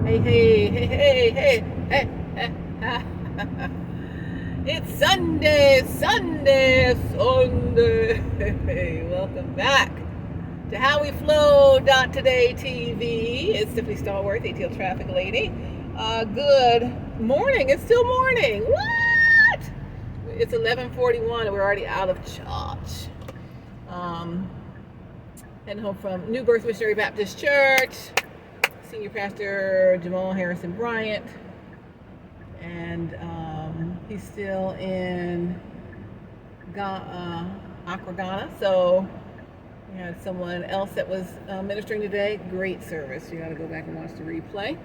Hey, hey, hey, hey, hey, hey, hey. It's Sunday, Sunday, Sunday. Hey, welcome back to howweflow.today TV. It's Tiffany Stallworth, ATL Traffic Lady. Good morning. It's still morning. What? It's 11:41 and we're already out of church. Heading home from New Birth Missionary Baptist Church. Senior Pastor Jamal Harrison Bryant, and he's still in Accra, Ghana. So we had someone else that was ministering today. Great service. You got to go back and watch the replay.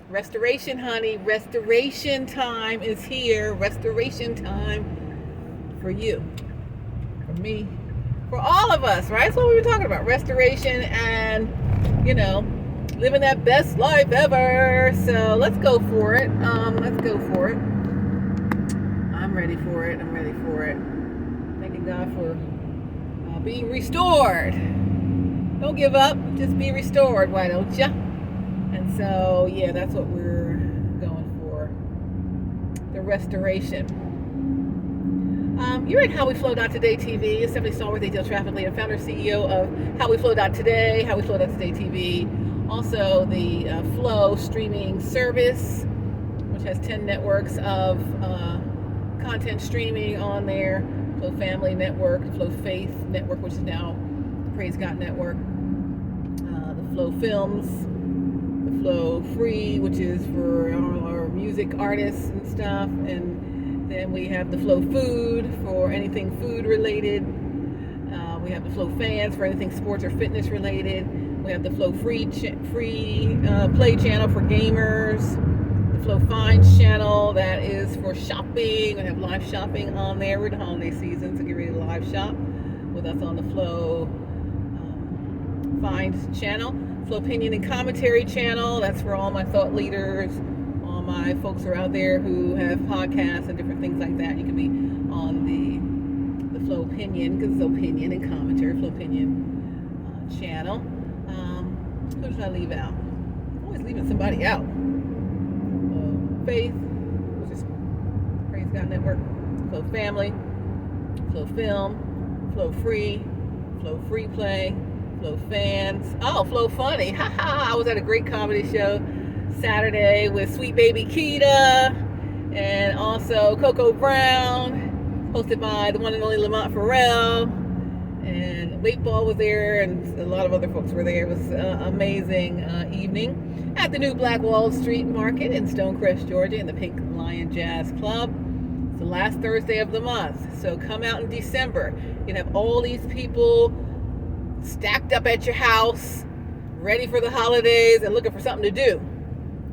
Restoration, honey. Restoration time is here. Restoration time for you, for me, for all of us, right? That's what we were talking about. Restoration and, living that best life ever. So let's go for it. Let's go for it. I'm ready for it. Thanking God for being restored. Don't give up. Just be restored. Why don't you? And so, yeah, that's what we're going for. The restoration. You're at howweflow.today TV. It's Stephanie Stallworth, ATL Traffic Lead, founder and CEO of howweflow.today, howweflow.today TV. Also, the Flow streaming service, which has 10 networks of content streaming on there. Flow Family Network, Flow Faith Network, which is now Praise God Network. The Flow Films, the Flow Free, which is for our music artists and stuff. And then we have the Flow Food for anything food related. We have the Flow Fans for anything sports or fitness related. We have the Flow Free Play channel for gamers. The Flow Finds channel that is for shopping. We have live shopping on there. We're in the holiday season, so get ready to live shop with us on the Flow Finds channel. Flow Opinion and Commentary channel. That's for all my thought leaders, all my folks who are out there who have podcasts and different things like that. You can be on the Flow Opinion, because it's opinion and commentary. Flow Opinion channel. Who did I leave out? I'm always leaving somebody out. Faith, which is Praise God Network. Flow Family, Flow Film, Flow Free Play, Flow Fans. Oh, Flow Funny. Haha! I was at a great comedy show Saturday with Sweet Baby Keita and also Coco Brown, hosted by the one and only Lamont Farrell. And Weight Ball was there, and a lot of other folks were there. It was an amazing evening at the new Black Wall Street Market in Stonecrest, Georgia, in the Pink Lion Jazz Club. It's the last Thursday of the month, so come out in December. You have all these people stacked up at your house, ready for the holidays and looking for something to do.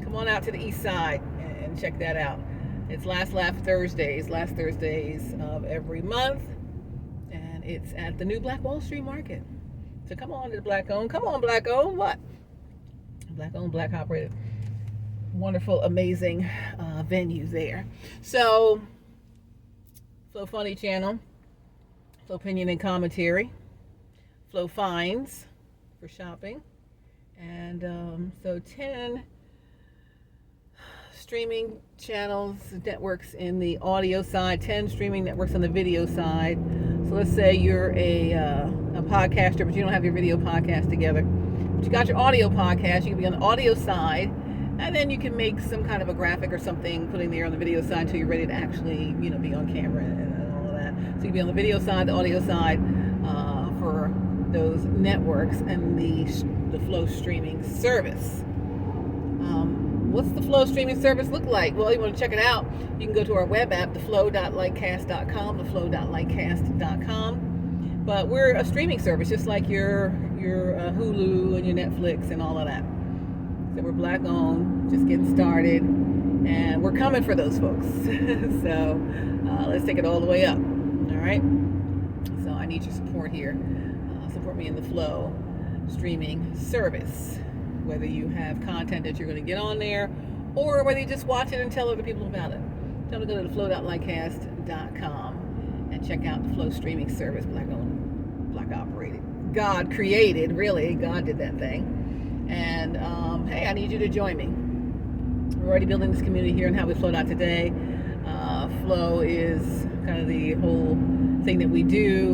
Come on out to the east side and check that out. It's last Thursdays of every month. It's at the new Black Wall Street Market. So come on to the Black owned. Come on, Black owned. What? Black owned, Black operated. Wonderful, amazing venue there. So, Flow Funny channel, Flow Opinion and Commentary, Flow Finds for shopping, and so 10 streaming channels, networks in the audio side, 10 streaming networks on the video side. So let's say you're a podcaster, but you don't have your video podcast together. But you got your audio podcast. You can be on the audio side, and then you can make some kind of a graphic or something, putting there on the video side until you're ready to actually, be on camera and all of that. So you can be on the video side, the audio side for those networks, and the Flow streaming service. What's the Flow streaming service look like? Well, you want to check it out, you can go to our web app, theflow.lightcast.com, theflow.lightcast.com. But we're a streaming service, just like your Hulu and your Netflix and all of that. So we're Black owned, just getting started, and we're coming for those folks. So let's take it all the way up. All right. So I need your support here. Support me in the Flow streaming service. Whether you have content that you're going to get on there, or whether you just watch it and tell other people about it. Tell them to go to theflow.lightcast.com and check out the Flow streaming service, Black owned, Black operated. God created, really. God did that thing. And hey, I need you to join me. We're already building this community here in howweflow.today. Flow is kind of the whole thing that we do,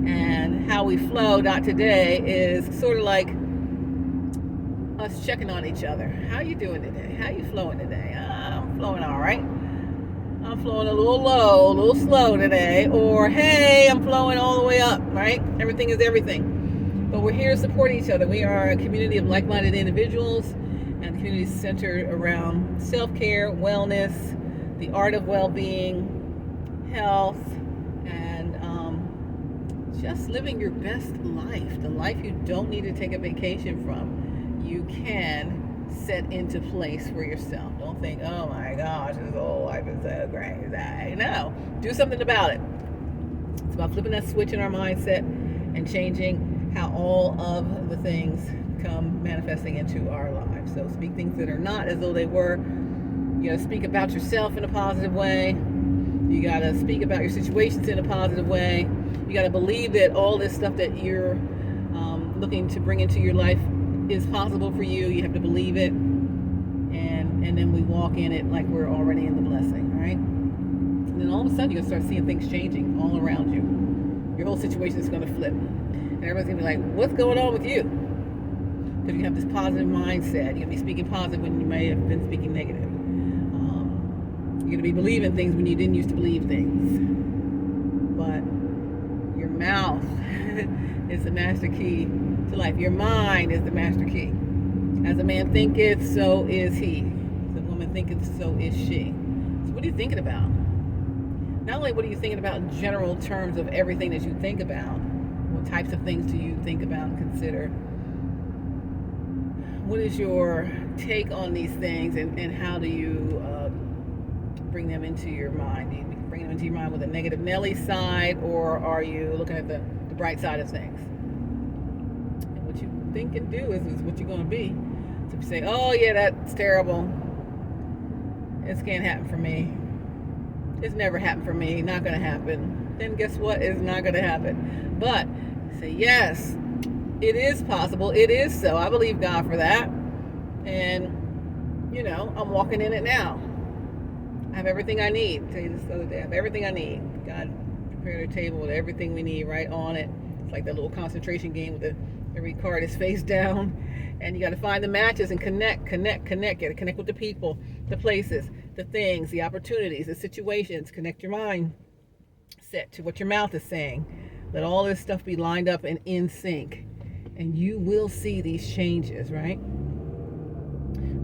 and howweflow.today is sort of like us checking on each other. How you doing today? How you flowing today? I'm flowing all right. I'm flowing a little low, a little slow today. Or, hey, I'm flowing all the way up, right? Everything is everything. But we're here to support each other. We are a community of like-minded individuals, and the community is centered around self-care, wellness, the art of well-being, health, and just living your best life. The life you don't need to take a vacation from. You can set into place for yourself. Don't think, oh my gosh, this whole life is so crazy. No, do something about it. It's about flipping that switch in our mindset and changing how all of the things come manifesting into our lives. So speak things that are not as though they were. You gotta speak about yourself in a positive way. You gotta speak about your situations in a positive way. You gotta believe that all this stuff that you're looking to bring into your life is possible for you. You have to believe it, and then we walk in it like we're already in the blessing, right? And then all of a sudden you're gonna start seeing things changing all around you. Your whole situation is gonna flip, and everybody's gonna be like, what's going on with you? Because you have this positive mindset. You're gonna be speaking positive when you may have been speaking negative. You're gonna be believing things when you didn't used to believe things. But your mouth is the master key to life. Your mind is the master key. As a man thinketh, so is he. As a woman thinketh, so is she. So what are you thinking about? Not only what are you thinking about in general terms of everything that you think about, what types of things do you think about and consider? What is your take on these things, and how do you bring them into your mind? Do you bring them into your mind with a negative Nelly side, or are you looking at the bright side of things? And what you think and do is what you're going to be. So if you say, oh yeah, that's terrible, this can't happen for me, it's never happened for me, not going to happen, then guess what? It's not going to happen. But say, yes, it is possible, it is so, I believe God for that, and I'm walking in it now. I have everything I need. I'll tell you this the other day, I have everything I need. God prepared a table with everything we need right on it. It's like that little concentration game with every card is face down, and you got to find the matches and connect. You got to connect with the people, the places, the things, the opportunities, the situations. Connect your mind set to what your mouth is saying. Let all this stuff be lined up and in sync, and you will see these changes, right?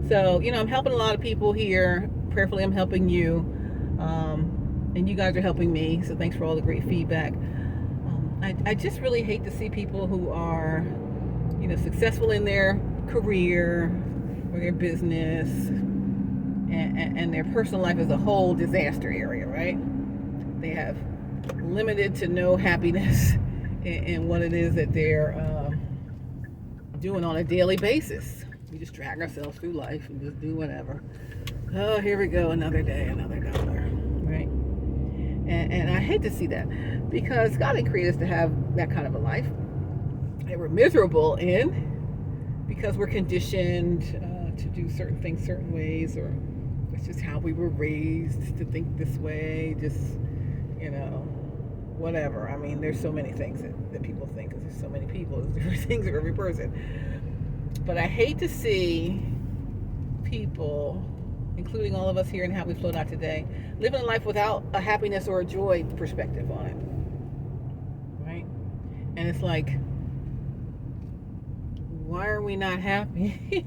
So, I'm helping a lot of people here. Prayerfully, I'm helping you, and you guys are helping me. So thanks for all the great feedback. I just really hate to see people who are, successful in their career or their business, and their personal life as a whole disaster area, right? They have limited to no happiness in what it is that they're doing on a daily basis. We just drag ourselves through life and just do whatever. Oh, here we go, another day, another dollar, right? And I hate to see that, because God didn't create us to have that kind of a life that we're miserable in, because we're conditioned to do certain things certain ways, or it's just how we were raised to think this way, just, whatever. I mean, there's so many things that people think, because there's so many people, there's different things for every person. But I hate to see people, including all of us here in howweflow.today, living a life without a happiness or a joy perspective on it, right? And it's like, why are we not happy?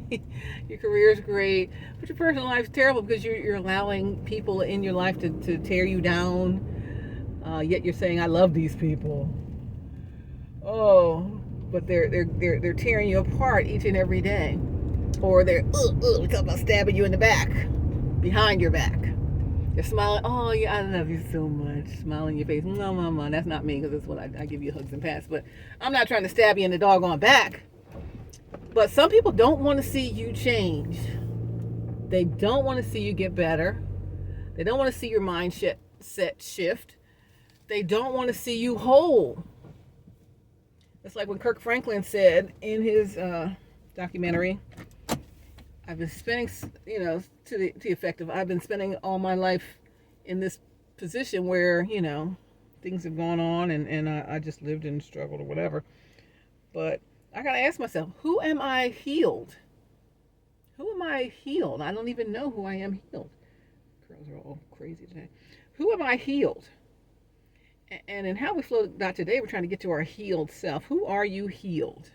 Your career is great, but your personal life's terrible because you're allowing people in your life to tear you down, yet you're saying, I love these people. Oh, but they're tearing you apart each and every day. Or they're talking about stabbing you in the back, behind your back. They're smiling, oh yeah, I love you so much, smiling in your face. No, mama, that's not me, because that's what I give you hugs and pats. But I'm not trying to stab you in the doggone back. But some people don't want to see you change. They don't want to see you get better. They don't want to see your mindset shift. They don't want to see you whole. It's like when Kirk Franklin said in his documentary, I've been spending, to the effect of I've been spending all my life in this position where, things have gone on and I just lived and struggled or whatever. But I got to ask myself, who am I healed? Who am I healed? I don't even know who I am healed. Girls are all crazy today. Who am I healed? And in howweflow.today, we're trying to get to our healed self. Who are you healed?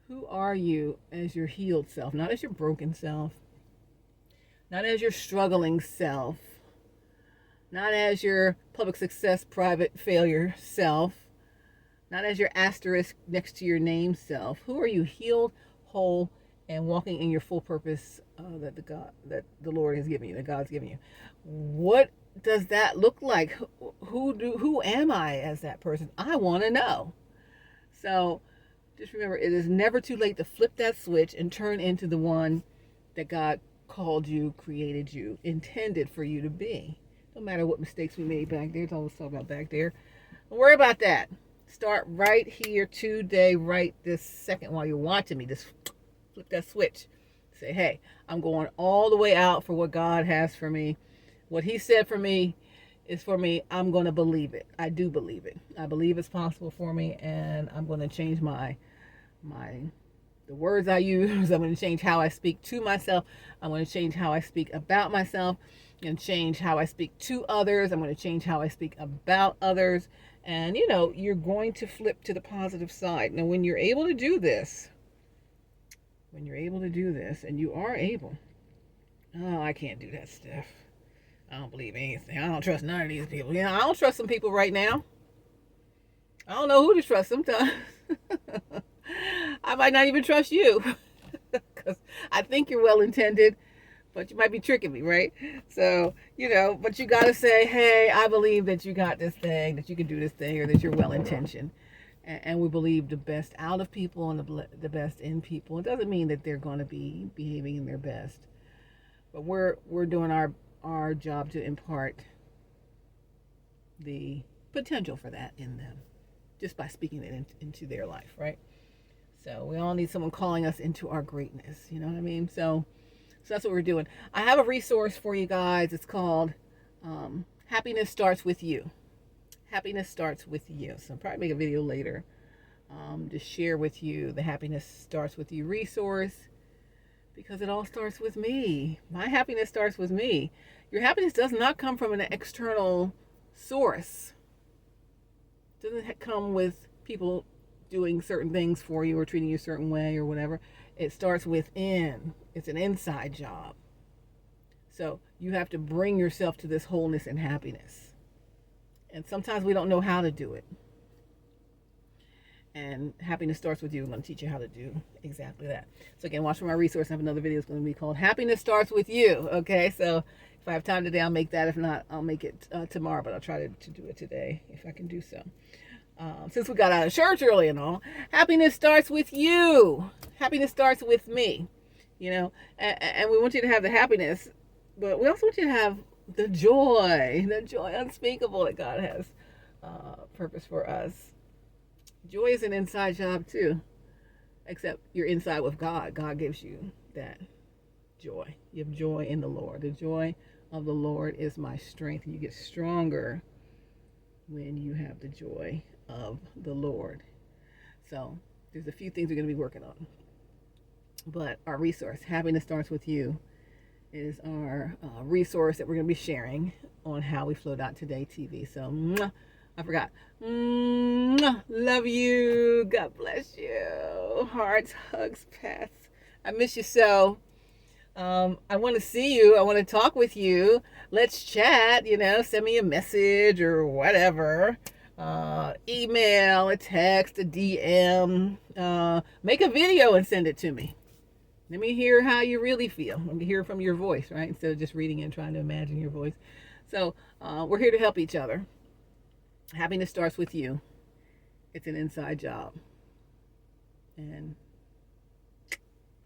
Who are you as your healed self? Not as your broken self. Not as your struggling self. Not as your public success, private failure self. Not as your asterisk next to your name self. Who are you healed, whole, and walking in your full purpose that the Lord has given you, that God's given you? What does that look like? Who am I as that person? I want to know. So just remember, it is never too late to flip that switch and turn into the one that God called you, created you, intended for you to be. No matter what mistakes we made back there. It's always talk about back there. Don't worry about that. Start right here today, right this second while you're watching me. Just flip that switch. Say, hey, I'm going all the way out for what God has for me. What he said for me is for me. I'm going to believe it. I do believe it. I believe it's possible for me, and I'm going to change the words I use. I'm going to change how I speak to myself. I'm going to change how I speak about myself. I'm going to change how I speak to others. I'm going to change how I speak about others. And, you're going to flip to the positive side. Now, when you're able to do this, and you are able, oh, I can't do that stuff. I don't believe anything. I don't trust none of these people. I don't trust some people right now. I don't know who to trust sometimes. I might not even trust you because I think you're well-intended, but you might be tricking me, right? So, but you got to say, hey, I believe that you got this thing, that you can do this thing, or that you're well-intentioned. And we believe the best out of people and the best in people. It doesn't mean that they're going to be behaving in their best, but we're doing our job to impart the potential for that in them just by speaking it into their life, right? So we all need someone calling us into our greatness. You know what I mean? So that's what we're doing. I have a resource for you guys. It's called Happiness Starts With You. Happiness Starts With You. So I'll probably make a video later to share with you the Happiness Starts With You resource, because it all starts with me. My happiness starts with me. Your happiness does not come from an external source. It doesn't come with people doing certain things for you or treating you a certain way or whatever. It starts within. It's an inside job. So you have to bring yourself to this wholeness and happiness. And sometimes we don't know how to do it. And happiness starts with you. I'm going to teach you how to do exactly that. So again, watch for my resource. I have another video. It's going to be called Happiness Starts With You. Okay, so if I have time today, I'll make that. If not, I'll make it tomorrow. But I'll try to do it today if I can do so. Since we got out of church early and all, happiness starts with you. Happiness starts with me. And we want you to have the happiness, but we also want you to have the joy unspeakable that God has purpose for us. Joy is an inside job too, except you're inside with God. God gives you that joy. You have joy in the Lord. The joy of the Lord is my strength. You get stronger when you have the joy of the Lord. So there's a few things we're going to be working on. But our resource, Happiness Starts With You, is our resource that we're going to be sharing on howweflow.today TV. So I forgot. Love you. God bless you. Hearts, hugs, pats. I miss you so. I want to see you. I want to talk with you. Let's chat, send me a message or whatever. Email, a text, a DM. Make a video and send it to me. Let me hear how you really feel. Let me hear from your voice, right? Instead of just reading and trying to imagine your voice. So we're here to help each other. Happiness starts with you. It's an inside job. And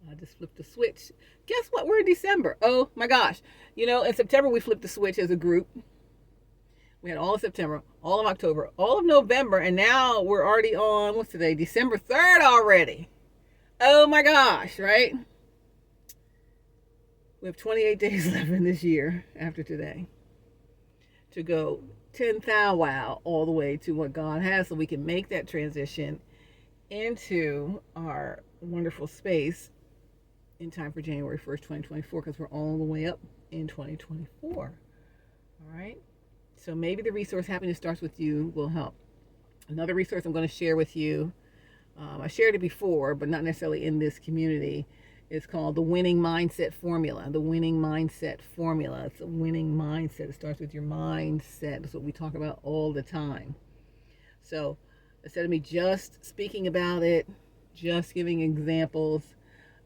I just flipped the switch. Guess what? We're in December. Oh my gosh. In September we flipped the switch as a group. We had all of September, all of October, all of November, and now we're already on, what's today? December 3rd already. Oh my gosh, right? We have 28 days left in this year after today to go 10,000 wow all the way to what God has, so we can make that transition into our wonderful space in time for January 1st, 2024, because we're all the way up in 2024. All right? So maybe the resource Happiness Starts With You will help. Another resource I'm going to share with you, I shared it before, but not necessarily in this community. It's called The Winning Mindset Formula. The Winning Mindset Formula. It's a winning mindset. It starts with your mindset. That's what we talk about all the time. So instead of me just speaking about it, just giving examples,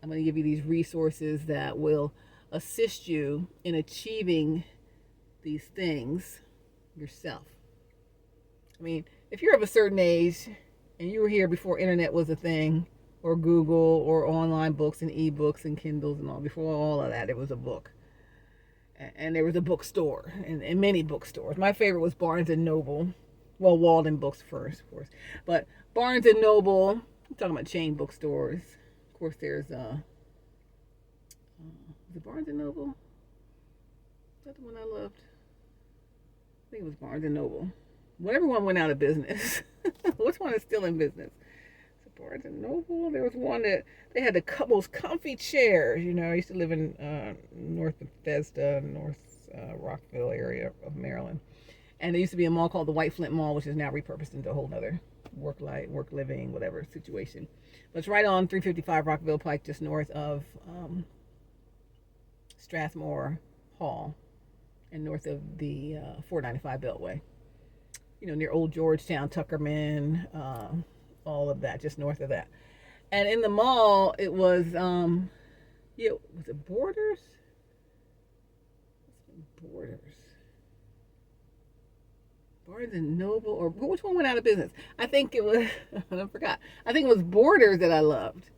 I'm going to give you these resources that will assist you in achieving these things yourself. I mean, if you're of a certain age and you were here before internet was a thing, or Google, or online books and ebooks and Kindles and all, before all of that, it was a book. And there was a bookstore, and many bookstores. My favorite was Barnes and Noble. Well, Walden Books first, of course. But Barnes and Noble, I'm talking about chain bookstores. Of course, there's, is it Barnes and Noble? Is that the one I loved? I think it was Barnes and Noble. Whatever one went out of business. Which one is still in business? Is it Barnes and Noble? There was one that they had the most comfy chairs. You know, I used to live in North Bethesda, North Rockville area of Maryland. And there used to be a mall called the White Flint Mall, which is now repurposed into a whole other work living, whatever situation. But it's right on 355 Rockville Pike, just north of Strathmore Hall and north of the 495 Beltway. You know, near Old Georgetown, Tuckerman, all of that, just north of that. And in the mall, it was, was it Borders? Borders. Barnes and Noble, or which one went out of business? I think it was, I forgot. I think it was Borders that I loved.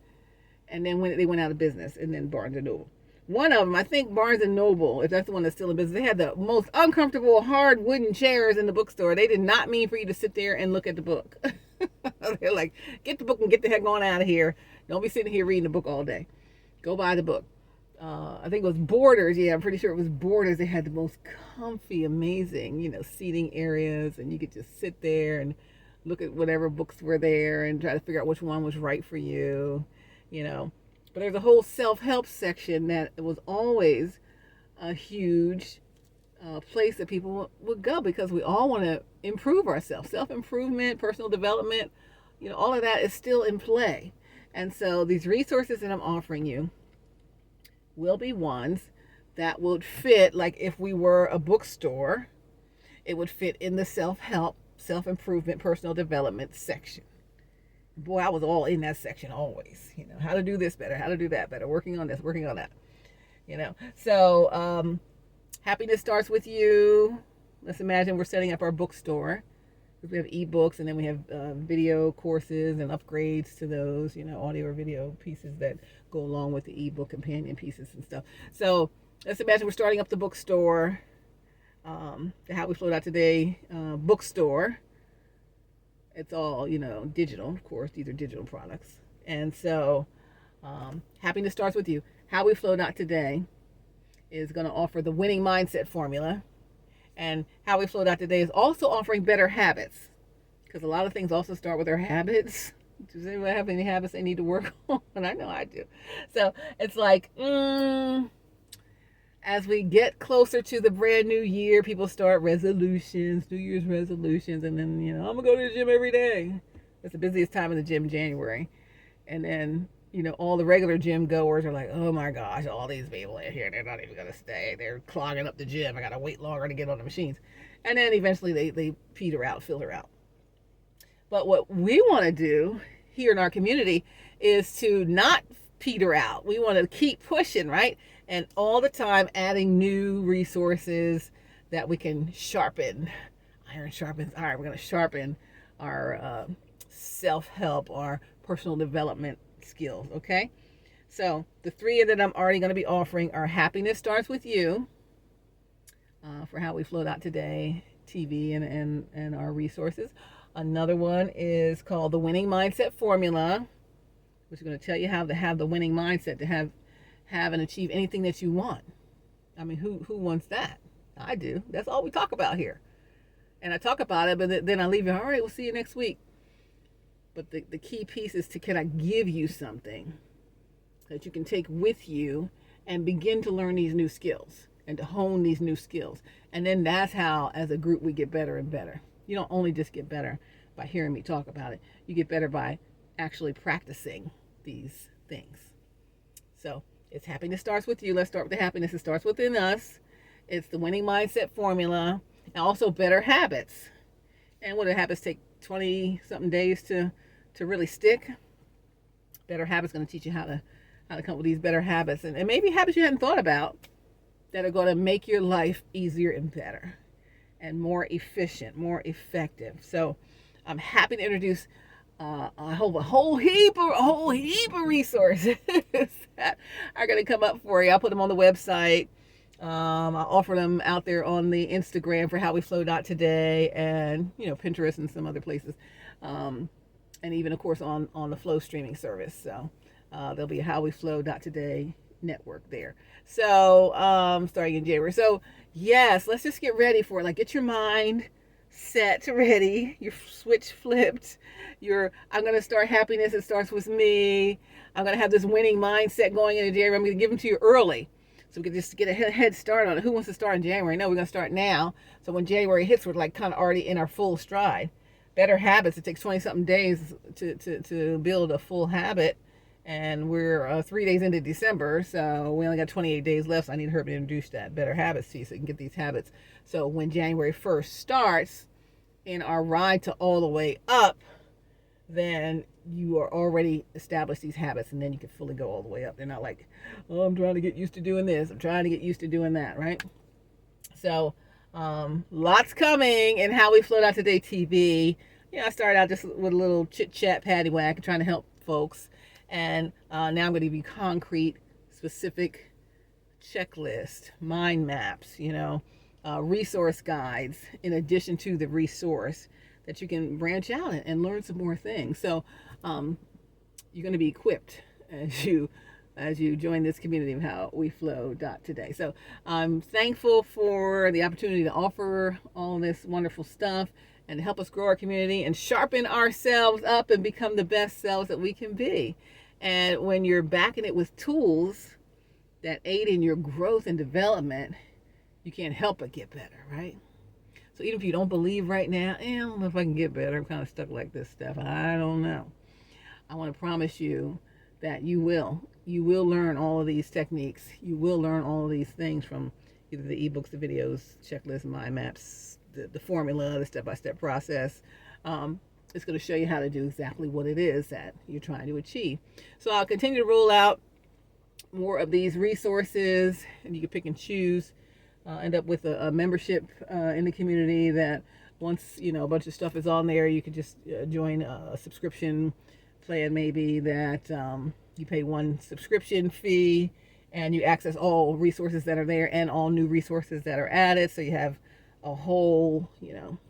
And then when they went out of business, and then Barnes and Noble. One of them, I think Barnes and Noble, if that's the one that's still in business, they had the most uncomfortable hard wooden chairs in the bookstore. They did not mean for you to sit there and look at the book. They're like, get the book and get the heck on out of here. Don't be sitting here reading the book all day. Go buy the book. I think it was Borders. Yeah, I'm pretty sure it was Borders. They had the most comfy, amazing, seating areas, and you could just sit there and look at whatever books were there and try to figure out which one was right for you, But there's a whole self-help section that was always a huge place that people would go, because we all want to improve ourselves. Self-improvement, personal development, all of that is still in play. And so these resources that I'm offering you will be ones that would fit, like if we were a bookstore, it would fit in the self-help, self-improvement, personal development section. Boy, I was all in that section always. How to do this better, how to do that better, working on this, working on that. So happiness starts with you. Let's imagine we're setting up our bookstore. We have ebooks, and then we have video courses and upgrades to those, audio or video pieces that go along with the ebook companion pieces and stuff. So let's imagine we're starting up the bookstore, the howweflow.today bookstore. It's all, digital, of course. These are digital products. And so happiness starts with you. howweflow.today is going to offer the winning mindset formula. And howweflow.today is also offering better habits, because a lot of things also start with our habits. Does anyone have any habits they need to work on? I know I do. So it's like, as we get closer to the brand new year, people start resolutions, New Year's resolutions, and then, I'm going to go to the gym every day. It's the busiest time in the gym, January. And then, all the regular gym goers are like, oh my gosh, all these people in here, they're not even going to stay. They're clogging up the gym. I got to wait longer to get on the machines. And then eventually they filter out. But what we want to do here in our community is to not peter out. We want to keep pushing, right? And all the time adding new resources that we can sharpen. Iron sharpens iron. We're going to sharpen our self-help, our personal development skills, okay? So the three that I'm already going to be offering are Happiness Starts With You for howweflow.today TV and our resources. Another one is called The Winning Mindset Formula, which is going to tell you how to have the winning mindset to have and achieve anything that you want. I mean, who wants that? I do. That's all we talk about here. And I talk about it, but then I leave it. All right, we'll see you next week. But the key piece is can I give you something that you can take with you and begin to learn these new skills and to hone these new skills. And then that's how, as a group, we get better and better. You don't only just get better by hearing me talk about it. You get better by actually practicing these things. So it's happiness starts with you. Let's start with the happiness. It starts within us. It's the winning mindset formula, and also better habits. And what do habits take 20-something days to really stick? Better habits going to teach you how to come up with these better habits, and maybe habits you hadn't thought about that are going to make your life easier and better and more efficient, more effective. So I'm happy to introduce I hope a whole heap of resources that are going to come up for you. I'll put them on the website. I'll offer them out there on the Instagram for howweflow.today and Pinterest and some other places, and even of course on the Flow streaming service. So there'll be a howweflow.today network there. So starting in January. So yes, let's just get ready for it. Like, get your mind set, ready, your switch flipped. I'm going to start happiness. It starts with me. I'm going to have this winning mindset going into January. I'm going to give them to you early, so we can just get a head start on it. Who wants to start in January? No, we're going to start now. So when January hits, we're like kind of already in our full stride. Better habits. It takes 20-something days to build a full habit. And we're 3 days into December, so we only got 28 days left. So I need Herb to introduce that better habits to you so you can get these habits. So when January 1st starts in our ride to all the way up, then you are already established these habits, and then you can fully go all the way up. They're not like, oh, I'm trying to get used to doing this. I'm trying to get used to doing that, right? So lots coming in howweflow.today TV. I started out just with a little chit-chat, paddywhack, trying to help folks. And now I'm going to give you concrete, specific checklist, mind maps, resource guides, in addition to the resource that you can branch out and learn some more things. So you're going to be equipped as you join this community of howweflow.today. So I'm thankful for the opportunity to offer all this wonderful stuff and to help us grow our community and sharpen ourselves up and become the best selves that we can be. And when you're backing it with tools that aid in your growth and development, you can't help but get better, right? So even if you don't believe right now, I don't know if I can get better, I'm kind of stuck like this stuff, I don't know. I want to promise you that you will learn all of these techniques. You will learn all of these things from either the ebooks, the videos, checklists, mind maps, the formula, the step-by-step process. It's going to show you how to do exactly what it is that you're trying to achieve. So I'll continue to roll out more of these resources, and you can pick and choose. End up with a membership in the community that once a bunch of stuff is on there, you can just join a subscription plan, maybe that you pay one subscription fee and you access all resources that are there and all new resources that are added. So you have a whole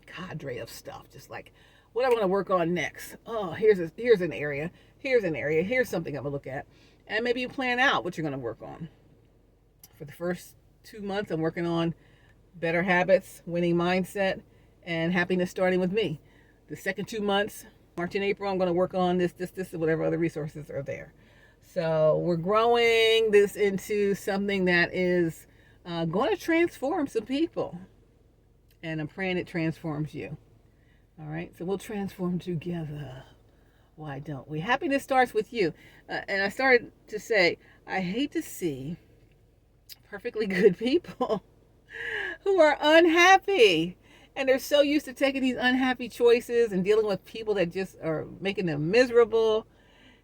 cadre of stuff, just like what I want to work on next. Oh, here's an area, here's something I'm gonna look at, and maybe you plan out what you're going to work on. For the first 2 months, I'm working on better habits, winning mindset, and happiness starting with me. The second 2 months, March and April, I'm going to work on this, whatever other resources are there. So we're growing this into something that is going to transform some people. And I'm praying it transforms you. All right, so we'll transform together. Why don't we? Happiness starts with you. And I started to say, I hate to see perfectly good people who are unhappy. And they're so used to taking these unhappy choices and dealing with people that just are making them miserable.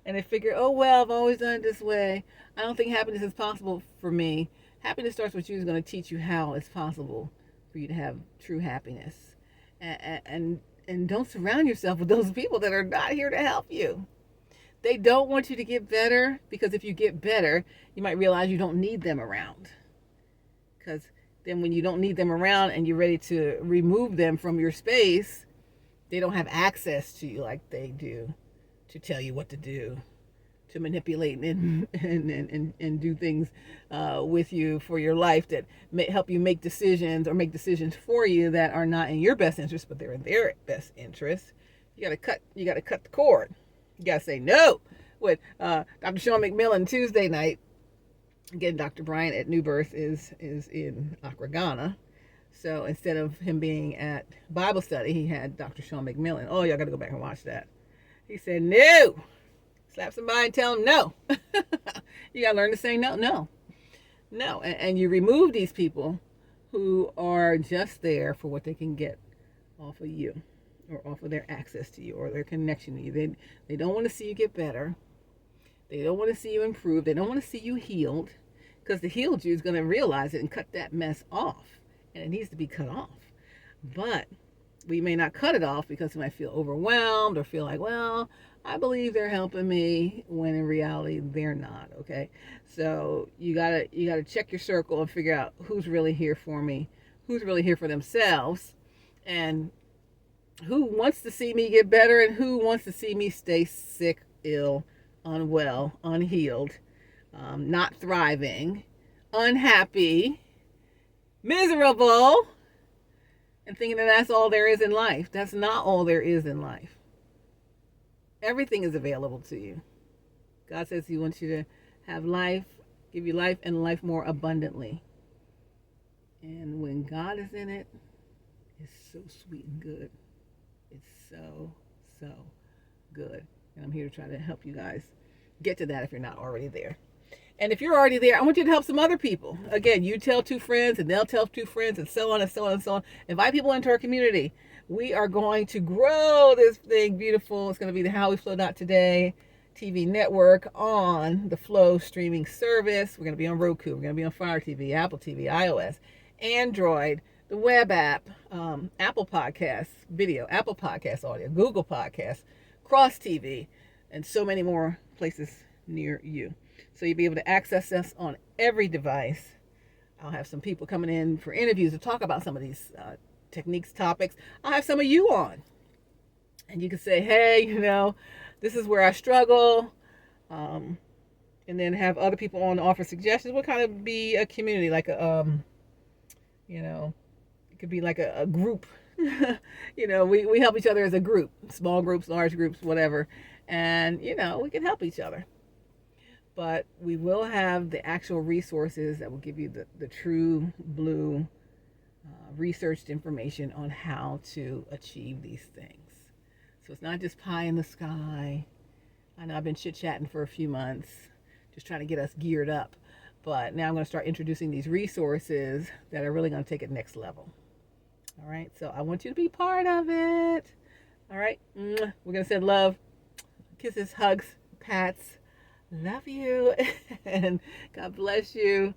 And they figure, oh, well, I've always done it this way. I don't think happiness is possible for me. Happiness starts with you is going to teach you how it's possible for you to have true happiness. And don't surround yourself with those people that are not here to help you. They don't want you to get better, because if you get better, you might realize you don't need them around. Because then when you don't need them around and you're ready to remove them from your space, they don't have access to you like they do to tell you what to do, to manipulate and do things with you for your life that may help you make decisions, or make decisions for you that are not in your best interest, but they're in their best interest. You gotta cut the cord. You gotta say no. With Dr. Sean McMillan Tuesday night, again, Dr. Bryant at New Birth is in Accra, Ghana. So instead of him being at Bible study, he had Dr. Sean McMillan. Oh, y'all got to go back and watch that. He said, no. Slap somebody and tell them no. You got to learn to say no, no, no. And you remove these people who are just there for what they can get off of you, or off of their access to you, or their connection to you. They don't want to see you get better. They don't want to see you improve. They don't want to see you healed, because the healed you is going to realize it and cut that mess off. And it needs to be cut off. But we may not cut it off because we might feel overwhelmed, or feel like, well, I believe they're helping me, when in reality they're not. Okay, so you gotta check your circle and figure out who's really here for me, who's really here for themselves, and who wants to see me get better, and who wants to see me stay sick, ill, unwell, unhealed, not thriving, unhappy, miserable, and thinking that that's all there is in life. That's not all there is in life. Everything is available to you. God says he wants you to have life, give you life, and life more abundantly. And when God is in it, it's so sweet and good. It's so, so good. And I'm here to try to help you guys get to that if you're not already there. And if you're already there, I want you to help some other people. Again, you tell 2 friends, and they'll tell 2 friends, and so on and so on and so on. Invite people into our community. We are going to grow this thing beautiful. It's going to be the howweflow.today TV network on the Flow streaming service. We're going to be on Roku. We're going to be on Fire TV, Apple TV, iOS, Android, the web app, Apple Podcasts video, Apple Podcasts audio, Google Podcasts, Cross TV, and so many more places near you. So you'll be able to access us on every device. I'll have some people coming in for interviews to talk about some of these techniques, topics. I'll have some of you on. And you can say, hey, this is where I struggle. And then have other people on to offer suggestions. We'll kind of be a community, like a, it could be like a group. We help each other as a group, small groups, large groups, whatever. And, we can help each other. But we will have the actual resources that will give you the true blue researched information on how to achieve these things. So it's not just pie in the sky. I know I've been chit-chatting for a few months, just trying to get us geared up. But now I'm going to start introducing these resources that are really going to take it next level. All right, so I want you to be part of it. All right, we're going to send love, kisses, hugs, pats. Love you, and God bless you.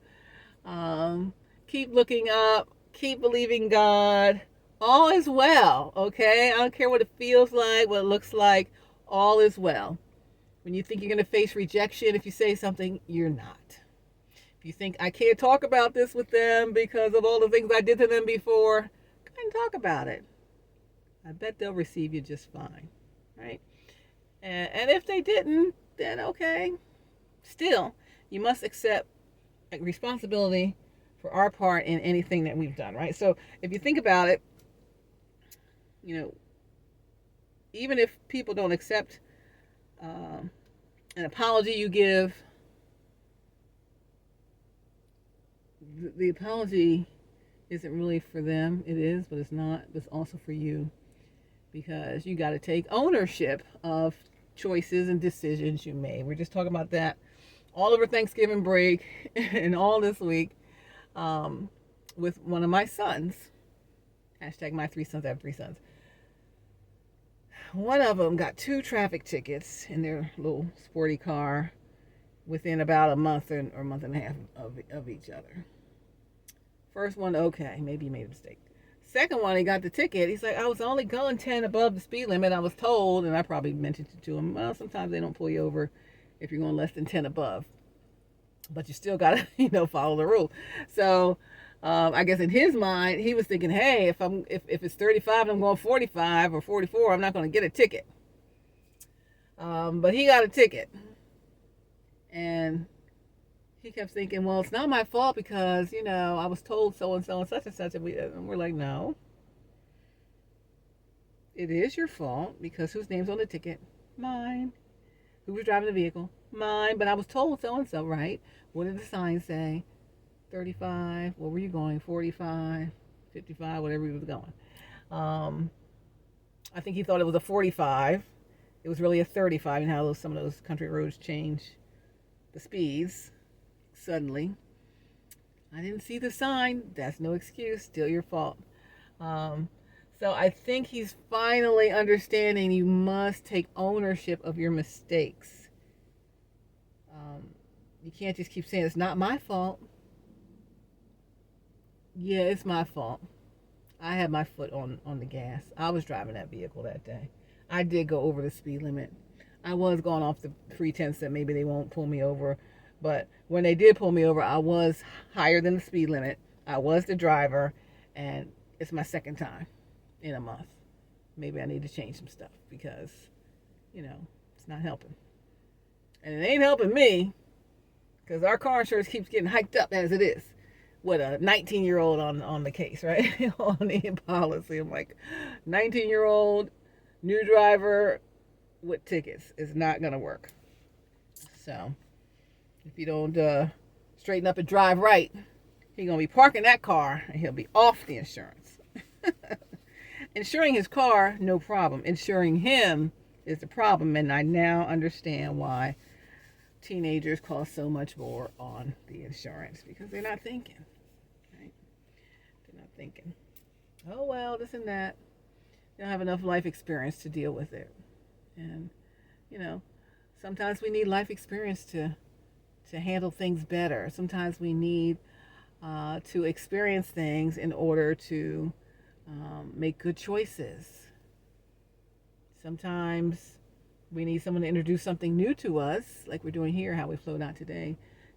Keep looking up, keep believing God. All is well, okay? I don't care what it feels like, what it looks like. All is well. When you think you're going to face rejection if you say something, you're not. If you think, I can't talk about this with them because of all the things I did to them before, go ahead and talk about it. I bet they'll receive you just fine, right? And if they didn't, then okay. Still, you must accept responsibility for our part in anything that we've done, right? So if you think about it, even if people don't accept an apology you give, the apology isn't really for them. It is, but it's not. It's also for you, because you got to take ownership of choices and decisions you made. We're just talking about that all over Thanksgiving break and all this week with one of my sons. Hashtag my 3 sons. I have 3 sons. One of them got 2 traffic tickets in their little sporty car within about a month or month and a half of each other. First one, okay, maybe he made a mistake. Second one, he got the ticket. He's like, I was only going 10 above the speed limit. I was told, and I probably mentioned it to him, well, sometimes they don't pull you over if you're going less than 10 above. But you still got to, follow the rule. So I guess in his mind, he was thinking, hey, if it's 35 and I'm going 45 or 44, I'm not going to get a ticket. But he got a ticket. And he kept thinking, well, it's not my fault because, I was told so and so and such and such. And we're like, no, it is your fault because whose name's on the ticket? Mine. Who was driving the vehicle? Mine. But I was told so and so, right? What did the sign say? 35. Where were you going? 45, 55, whatever he was going. I think he thought it was a 45. It was really a 35, and how some of those country roads change the speeds suddenly. I didn't see the sign. That's no excuse. Still your fault. So I think he's finally understanding you must take ownership of your mistakes. You can't just keep saying it's not my fault. Yeah, it's my fault. I had my foot on the gas. I was driving that vehicle that day. I did go over the speed limit. I was going off the pretense that maybe they won't pull me over. But when they did pull me over, I was higher than the speed limit. I was the driver. And it's my second time in a month. Maybe I need to change some stuff because, it's not helping. And it ain't helping me because our car insurance keeps getting hiked up as it is. With a 19-year-old on the case, right? On the policy. I'm like, 19-year-old, new driver with tickets is not going to work. So, if you don't straighten up and drive right, he's going to be parking that car and he'll be off the insurance. Insuring his car, no problem. Insuring him is the problem, and I now understand why teenagers cost so much more on the insurance because they're not thinking, right? They're not thinking, oh well, this and that. They don't have enough life experience to deal with it. And sometimes we need life experience to handle things better. Sometimes we need to experience things in order to make good choices. Sometimes we need someone to introduce something new to us, like we're doing here, howweflow.today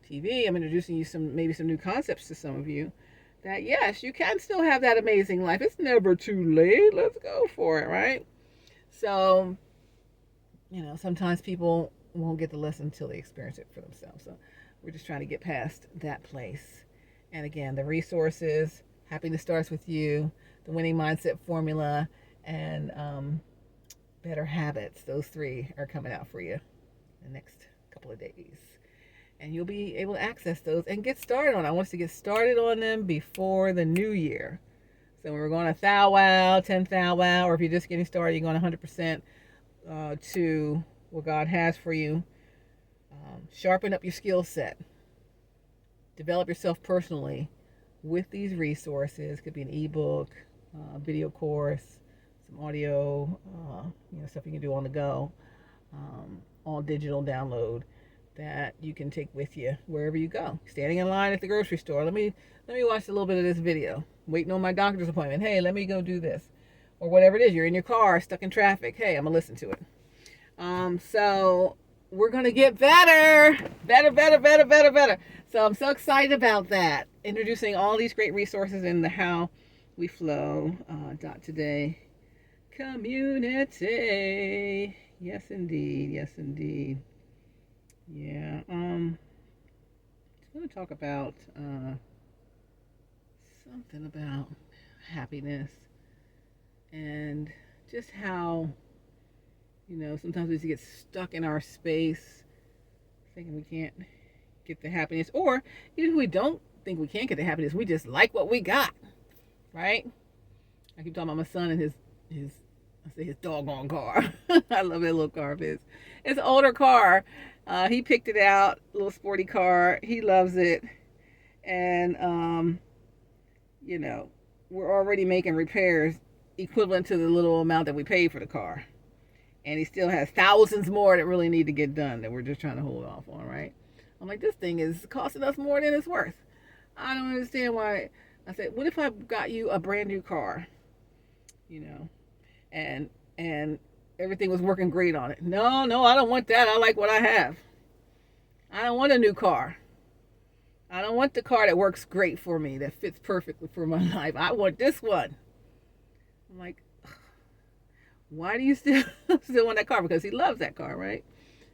TV. I'm introducing you maybe some new concepts to some of you that, yes, you can still have that amazing life. It's never too late. Let's go for it, right? So, sometimes people won't get the lesson until they experience it for themselves. So we're just trying to get past that place. And again, the resources, happiness starts with you, the winning mindset formula, and better habits. Those 3 are coming out for you in the next couple of days. And you'll be able to access those and get started on it. I want us to get started on them before the new year. So we're going to Thou Wow, 10 Thou Wow, or if you're just getting started, you're going 100% to what God has for you. Sharpen up your skill set. Develop yourself personally with these resources. It could be an ebook, video course, some audio, stuff you can do on the go, all digital download that you can take with you wherever you go. Standing in line at the grocery store. Let me watch a little bit of this video. Waiting on my doctor's appointment. Hey, let me go do this. Or whatever it is. You're in your car, stuck in traffic. Hey, I'm going to listen to it. So we're going to get better. Better. So I'm so excited about that. Introducing all these great resources in the howweflow.today community. Yes, indeed. Yeah. I'm going to talk about something about happiness and just how, sometimes we just get stuck in our space thinking we can't get the happiness, or even if we don't think we can't get the happiness, we just like what we got, right? I keep talking about my son and his doggone car. I love that little car of his. It's an older car. He picked it out, a little sporty car. He loves it. And, we're already making repairs equivalent to the little amount that we paid for the car. And he still has thousands more that really need to get done that we're just trying to hold off on, right? I'm like, this thing is costing us more than it's worth. I don't understand why. I said, what if I got you a brand new car? And everything was working great on it. No, I don't want that. I like what I have. I don't want a new car. I don't want the car that works great for me, that fits perfectly for my life. I want this one. I'm like, why do you still want that car? Because he loves that car, right?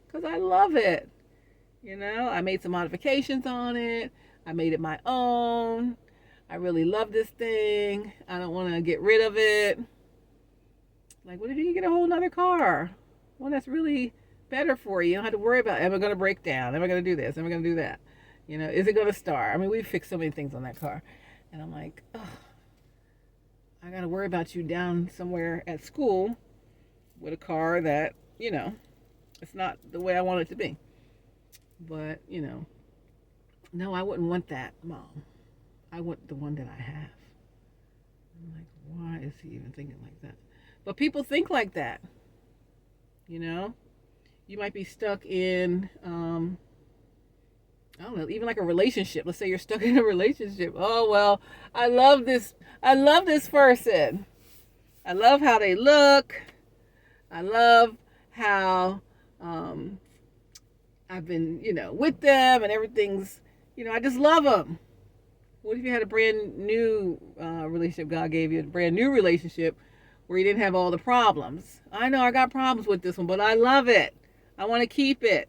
Because I love it. I made some modifications on it. I made it my own. I really love this thing. I don't want to get rid of it. Like, what if you get a whole nother car? Well, that's really better for you. You don't have to worry about, am I going to break down? Am I going to do this? Am I going to do that? Is it going to start? I mean, we've fixed so many things on that car. And I'm like, oh, I got to worry about you down somewhere at school with a car that, it's not the way I want it to be. But, no, I wouldn't want that, Mom. I want the one that I have. I'm like, why is he even thinking like that? But people think like that. You might be stuck in, I don't know, even like a relationship. Let's say you're stuck in a relationship. Oh, well, I love this person. I love how they look. I love how I've been, with them and everything's, I just love them. What if you had a brand new relationship God gave you, a brand new relationship where you didn't have all the problems? I know I got problems with this one, but I love it. I want to keep it.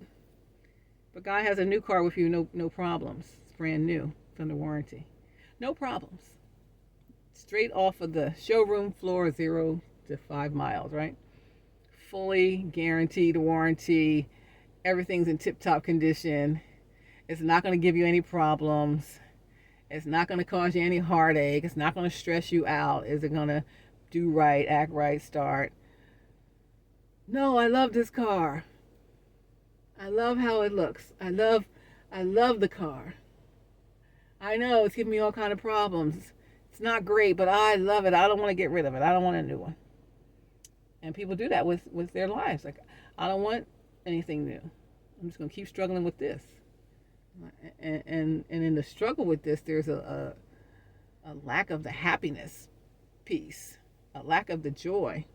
But God has a new car with you, no problems. It's brand new. It's under warranty. No problems. Straight off of the showroom floor, 0 to 5 miles, right? Fully guaranteed warranty. Everything's in tip-top condition. It's not going to give you any problems. It's not going to cause you any heartache. It's not going to stress you out. Is it going to do right, act right, start? No, I love this car. I love how it looks. I love the car. I know it's giving me all kind of problems. It's not great, but I love it. I don't want to get rid of it. I don't want a new one. And people do that with their lives. Like, I don't want anything new. I'm just going to keep struggling with this. And in the struggle with this, there's a lack of the happiness piece, a lack of the joy.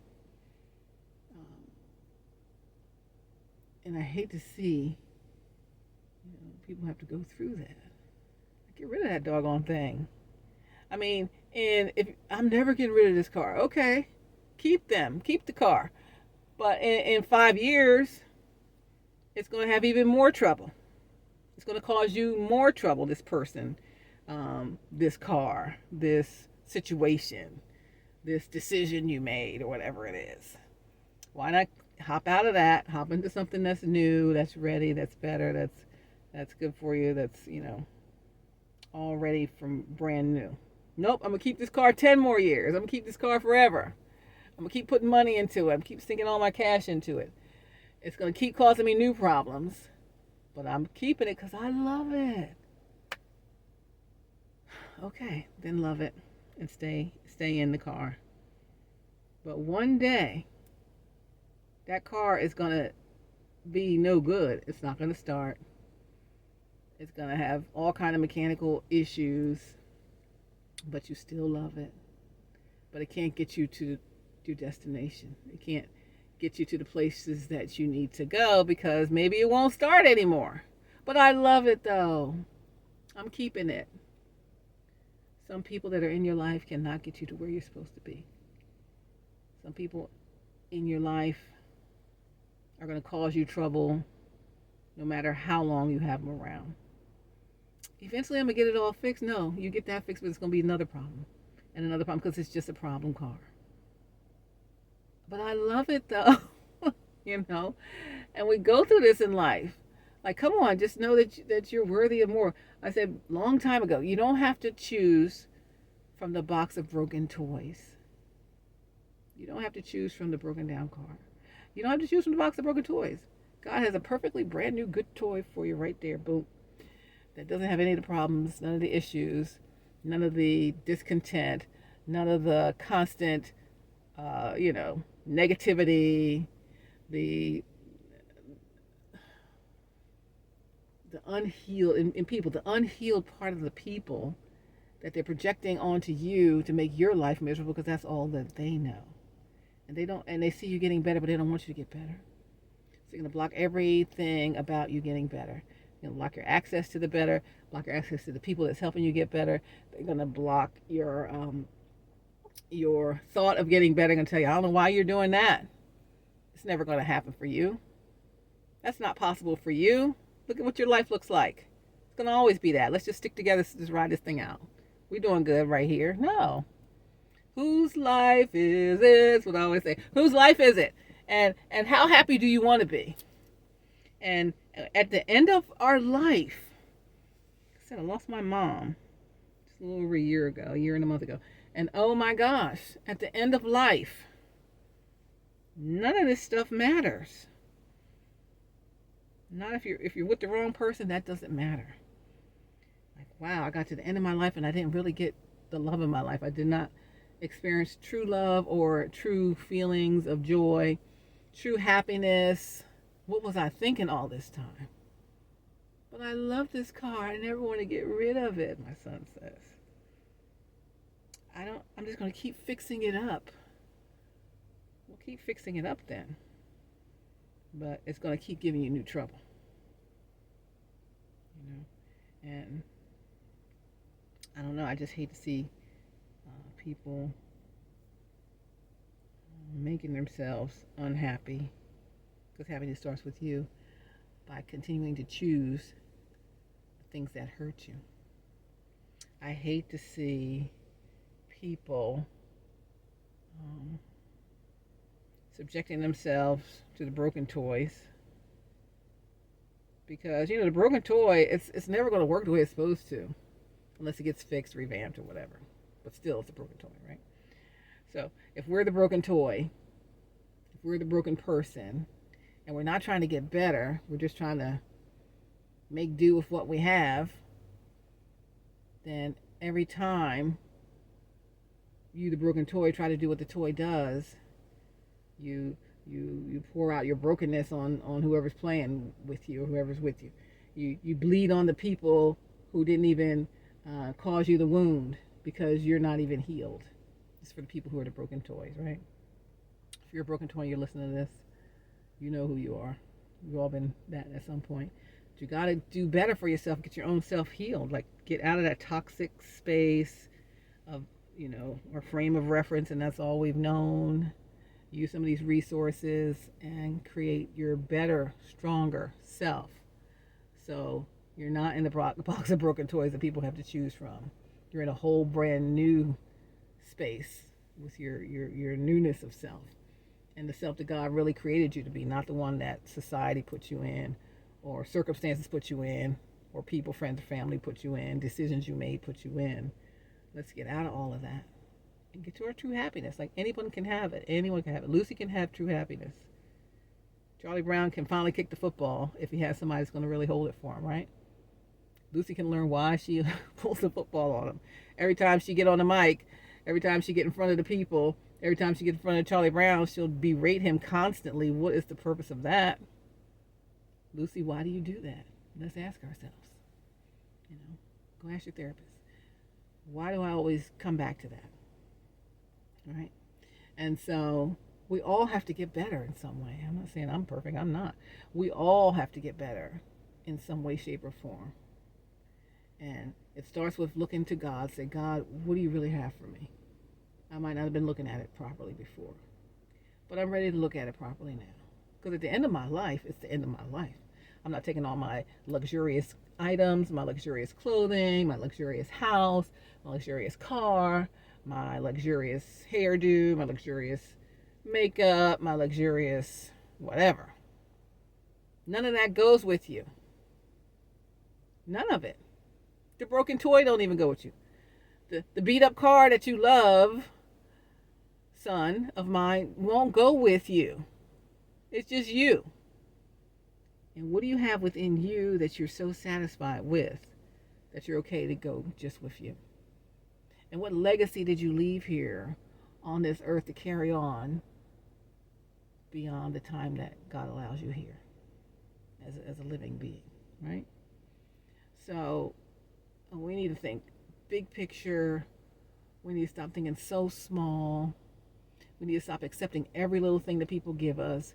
And I hate to see people have to go through that. Get rid of that doggone thing. I mean, and if I'm never getting rid of this car, okay, keep the car. But in 5 years, it's going to have even more trouble. It's going to cause you more trouble, this person, this car, this situation, this decision you made, or whatever it is. Why not hop out of that, hop into something that's new, that's ready, that's better, that's good for you, that's, all ready from brand new. Nope, I'm going to keep this car 10 more years. I'm going to keep this car forever. I'm going to keep putting money into it. I'm keep sinking all my cash into it. It's going to keep causing me new problems. But I'm keeping it because I love it. Okay, then love it and stay in the car. But one day, that car is going to be no good. It's not going to start. It's going to have all kind of mechanical issues. But you still love it. But it can't get you to your destination. It can't get you to the places that you need to go because maybe it won't start anymore. But I love it though. I'm keeping it. Some people that are in your life cannot get you to where you're supposed to be. Some people in your life are going to cause you trouble no matter how long you have them around. Eventually I'm going to get it all fixed. No, you get that fixed, but it's going to be another problem. And another problem because it's just a problem car. But I love it though, and we go through this in life. Like, come on, just know that you're worthy of more. I said long time ago, you don't have to choose from the box of broken toys. You don't have to choose from the broken down car. You don't have to choose from the box of broken toys. God has a perfectly brand new good toy for you right there, boom. That doesn't have any of the problems, none of the issues, none of the discontent, none of the constant, negativity, the unhealed in people, the unhealed part of the people that they're projecting onto you to make your life miserable because that's all that they know. And they see you getting better, but they don't want you to get better. So you're going to block everything about you getting better. You're going to block your access to the better, block your access to the people that's helping you get better. They're going to block your thought of getting better. Going to tell you, I don't know why you're doing that. It's never going to happen for you. That's not possible for you. Look at what your life looks like. It's going to always be that. Let's just stick together to just ride this thing out. We're doing good right here. No. Whose life is it? That's what I always say. Whose life is it? And how happy do you want to be? And at the end of our life, I said I lost my mom just a little over a year and a month ago. And oh my gosh, at the end of life, none of this stuff matters. Not if you're with the wrong person, that doesn't matter. Like, wow, I got to the end of my life and I didn't really get the love of my life. I did not experience true love or true feelings of joy, true happiness. What was I thinking all this time? But I love this car. I never want to get rid of it, my son says. I'm just going to keep fixing it up. We'll keep fixing it up then. But it's going to keep giving you new trouble. And I don't know, I just hate to see people making themselves unhappy, because happiness starts with you, by continuing to choose the things that hurt you. I hate to see people subjecting themselves to the broken toys, because the broken toy, it's never going to work the way it's supposed to unless it gets fixed, revamped, or whatever. But still, it's a broken toy, right? So if we're the broken toy, if we're the broken person, and we're not trying to get better, we're just trying to make do with what we have, then every time you, the broken toy, try to do what the toy does, you pour out your brokenness on whoever's playing with you or whoever's with you. You bleed on the people who didn't even cause you the wound, because you're not even healed. It's for the people who are the broken toys, right? If you're a broken toy and you're listening to this, you know who you are. You've all been that at some point. But you got to do better for yourself. Get your own self healed. Like, get out of that toxic space of, or frame of reference, and that's all we've known. Use some of these resources and create your better, stronger self. So you're not in the box of broken toys that people have to choose from. You're in a whole brand new space with your newness of self, and the self that God really created you to be, not the one that society put you in, or circumstances put you in, or people, friends, or family put you in, decisions you made put you in. Let's get out of all of that and get to our true happiness. Like, anyone can have it. Anyone can have it. Lucy can have true happiness. Charlie Brown can finally kick the football if he has somebody that's going to really hold it for him, right? Lucy can learn why she pulls the football on him. Every time she get on the mic, every time she get in front of the people, every time she get in front of Charlie Brown, she'll berate him constantly. What is the purpose of that? Lucy, why do you do that? Let's ask ourselves. Go ask your therapist. Why do I always come back to that? All right? And so we all have to get better in some way. I'm not saying I'm perfect. I'm not. We all have to get better in some way, shape, or form. And it starts with looking to God. Say, God, what do you really have for me? I might not have been looking at it properly before, but I'm ready to look at it properly now. Because at the end of my life, it's the end of my life. I'm not taking all my luxurious items, my luxurious clothing, my luxurious house, my luxurious car, my luxurious hairdo, my luxurious makeup, my luxurious whatever. None of that goes with you. None of it. The broken toy don't even go with you. The beat up car that you love, son of mine, won't go with you. It's just you. And what do you have within you that you're so satisfied with that you're okay to go just with you? And what legacy did you leave here on this earth to carry on beyond the time that God allows you here as a living being, right? So we need to think big picture. We need to stop thinking so small. We need to stop accepting every little thing that people give us.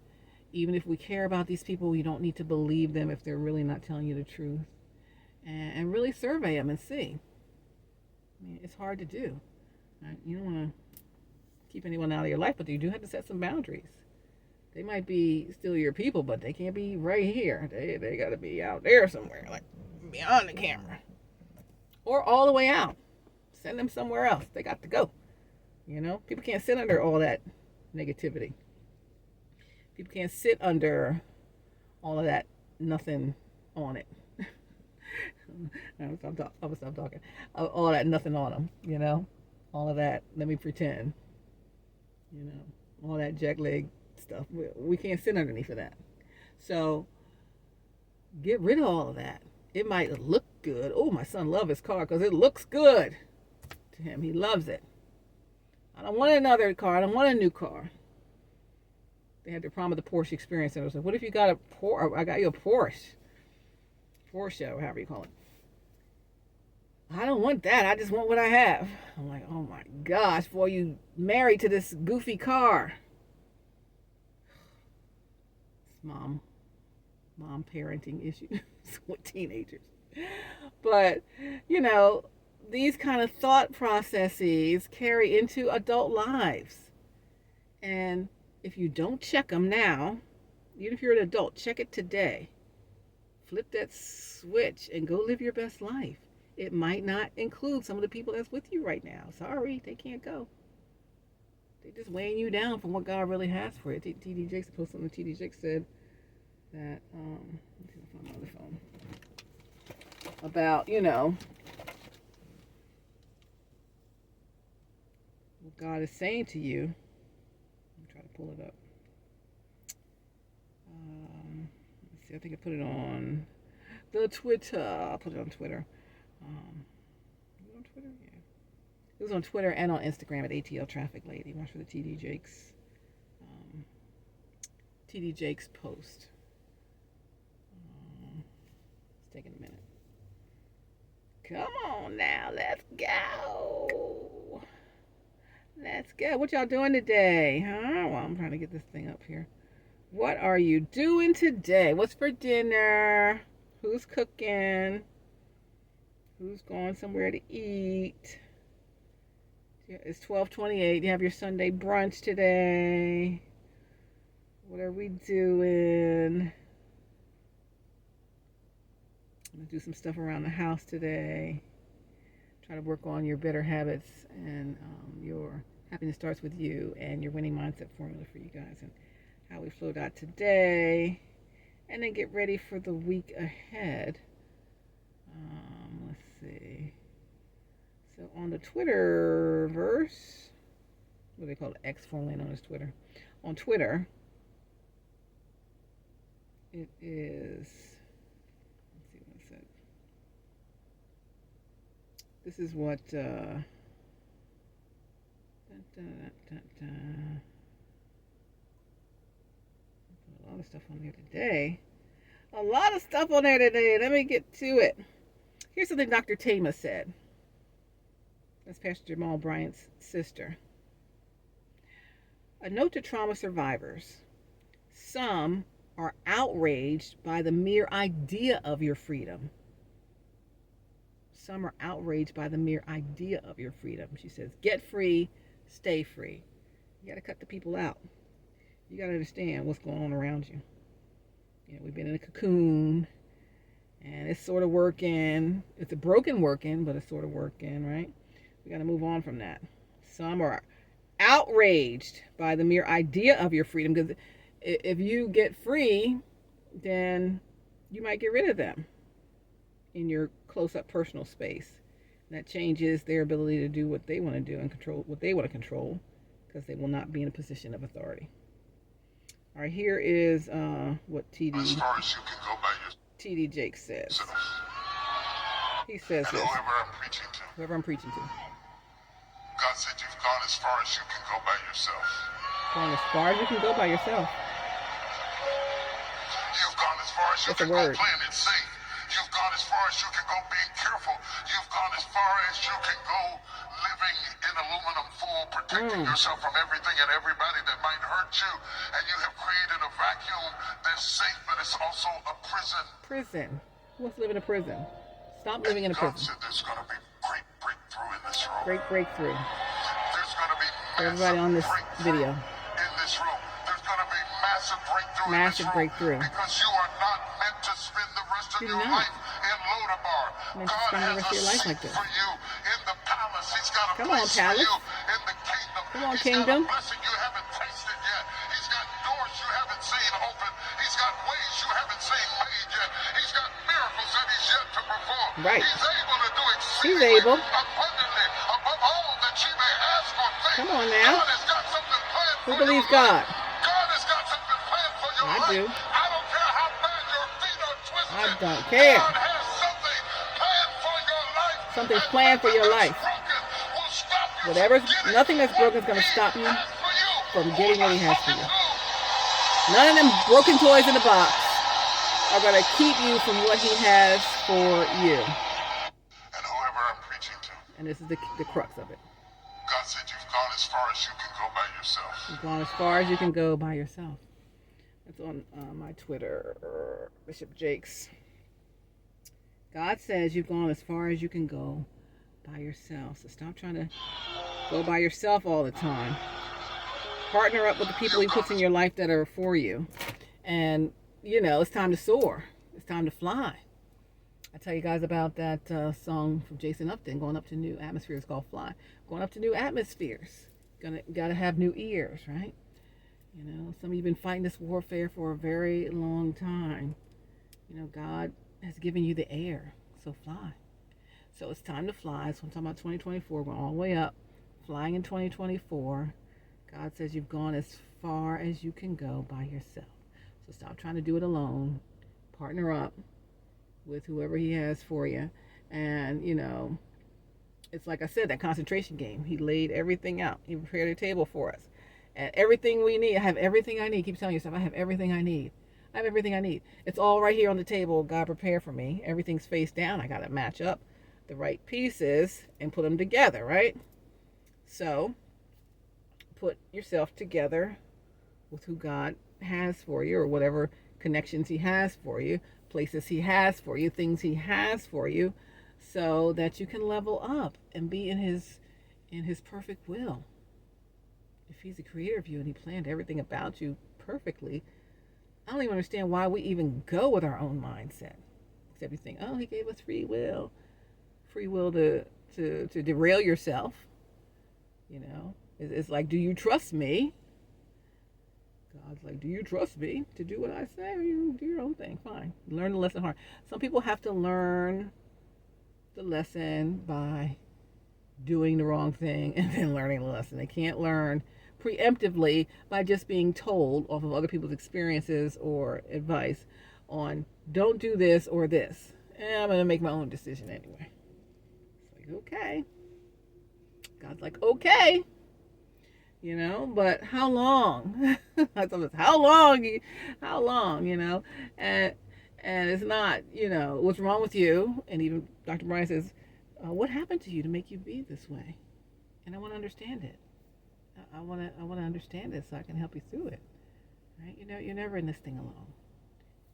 Even if we care about these people, you don't need to believe them if they're really not telling you the truth. And really survey them and see. I mean, it's hard to do. Right? You don't want to keep anyone out of your life, but you do have to set some boundaries. They might be still your people, but they can't be right here. They got to be out there somewhere, like beyond the camera, or all the way out. Send them somewhere else. They got to go. You know, people can't sit under all that negativity. People can't sit under all of that nothing on it. I'm gonna stop talking. All that nothing on them. You know, all of that. Let me pretend. You know, all that jack leg stuff. We can't sit underneath of that. So get rid of all of that. It might look good. Oh, my son loves his car because it looks good to him. He loves it. I don't want another car. I don't want a new car. They had their problem with the Porsche Experience Center. So what if you got a Porsche? I got you a Porsche. Porsche, or however you call it. I don't want that. I just want what I have. I'm like, oh my gosh, boy, you married to this goofy car. It's mom parenting issues with teenagers. But, you know, these kind of thought processes carry into adult lives. And if you don't check them now, even if you're an adult, check it today. Flip that switch and go live your best life. It might not include some of the people that's with you right now. Sorry, they can't go. They're just weighing you down from what God really has for you. T.D. Jakes posted something. T.D. Jakes said that, let's see if I find my other phone, about, you know, what God is saying to you. I'm trying to pull it up. Let's see, I think I put it on the Twitter. I'll put it on Twitter. Is it on Twitter? Yeah. It was on Twitter and on Instagram at ATL Traffic Lady. Watch for the TD Jakes post. It's taking a minute. Come on now, let's go. Let's go. What y'all doing today? Huh? Well, I'm trying to get this thing up here. What are you doing today? What's for dinner? Who's cooking? Who's going somewhere to eat? It's 12:28. You have your Sunday brunch today. What are we doing? I'm going to do some stuff around the house today. Try to work on your better habits and your happiness starts with you and your winning mindset formula for you guys and howweflow.today. And then get ready for the week ahead. Let's see. So on the Twitterverse, what do they call it? X, formerly known as Twitter. On Twitter, it is, let's see what it said. This is what, a lot of stuff on there today. A lot of stuff on there today. Let me get to it. Here's something Dr. Tama said. That's Pastor Jamal Bryant's sister. A note to trauma survivors. Some are outraged by the mere idea of your freedom. Some are outraged by the mere idea of your freedom. She says, get free, stay free. You got to cut the people out. You got to understand what's going on around you. You know, we've been in a cocoon, and it's sort of working. It's a broken working, but it's sort of working, right? We got to move on from that. Some are outraged by the mere idea of your freedom, because if you get free, then you might get rid of them in your close-up personal space. And that changes their ability to do what they want to do and control what they want to control, because they will not be in a position of authority. All right, here is what TD Jakes says. He says this. Whoever I'm preaching to. God said you've gone as far as you can go by yourself. Gone as far as you can go by yourself. You've gone as far as you can go playing it safe. You've gone as far as you can go being careful. You've gone as far as you can go living in aluminum foil, protecting yourself from everything and everybody that might hurt you. And you have created a vacuum that's safe, but it's also a prison. Prison. Who wants to live in a prison? Stop living in a prison. God said there's going to be great breakthrough in this room. Great breakthrough. There's going to be everybody on this video. In this room. There's going to be massive massive breakthrough. Because you are not meant to spend the rest of your life in Lodabar. God has a seat for you in the palace. He's got a place for you in the kingdom. Come on, He's kingdom. got a blessing you haven't tasted yet. He's got doors you haven't seen open. He's got ways you haven't seen made yet. He's got miracles that he's yet to perform. Right. He's able to do exceedingly abundantly above all that you may ask or think. Come on now. God has got something planned for Who believes God? God has got something planned for your life. I do. I don't care how bad your feet are twisted. I don't care. God has something planned for your life. Something's planned for your life. Nothing that's broken is going to stop you from getting what he has for you. None of them broken toys in the box are going to keep you from what he has for you. And whoever I'm preaching to. And this is the crux of it. God said you've gone as far as you can go by yourself. You've gone as far as you can go by yourself. That's on my Twitter, Bishop Jakes. God says you've gone as far as you can go by yourself. So stop trying to go by yourself all the time. Partner up with the people he puts in your life that are for you. And, it's time to soar. It's time to fly. I tell you guys about that song from Jason Upton, Going Up to New Atmospheres, called Fly. Going up to new atmospheres. Gotta have new ears, right? Some of you have been fighting this warfare for a very long time. God has given you the air, so fly. So it's time to fly. So I'm talking about 2024. We're all the way up, flying in 2024. God says you've gone as far as you can go by yourself. So stop trying to do it alone. Partner up with whoever he has for you. And, it's like I said, that concentration game. He laid everything out. He prepared a table for us. And everything we need, I have everything I need. Keep telling yourself, I have everything I need. I have everything I need. It's all right here on the table. God prepared for me. Everything's face down. I got to match up the right pieces and put them together, right? So put yourself together with who God has for you, or whatever connections he has for you, places he has for you, things he has for you, so that you can level up and be in his perfect will. If he's the creator of you and he planned everything about you perfectly, I don't even understand why we even go with our own mindset. Except you think, oh, he gave us free will. Free will to derail yourself. It's like, do you trust me? God's like, do you trust me to do what I say? Or you do your own thing. Fine. Learn the lesson hard. Some people have to learn the lesson by doing the wrong thing and then learning the lesson. They can't learn preemptively by just being told off of other people's experiences or advice on don't do this or this. I'm going to make my own decision anyway. It's like, okay. God's like, okay. But how long? How long, and it's not, what's wrong with you? And even Dr. Brian says, what happened to you to make you be this way? And I want to understand it. I want to understand it so I can help you through it. Right? You're never in this thing alone.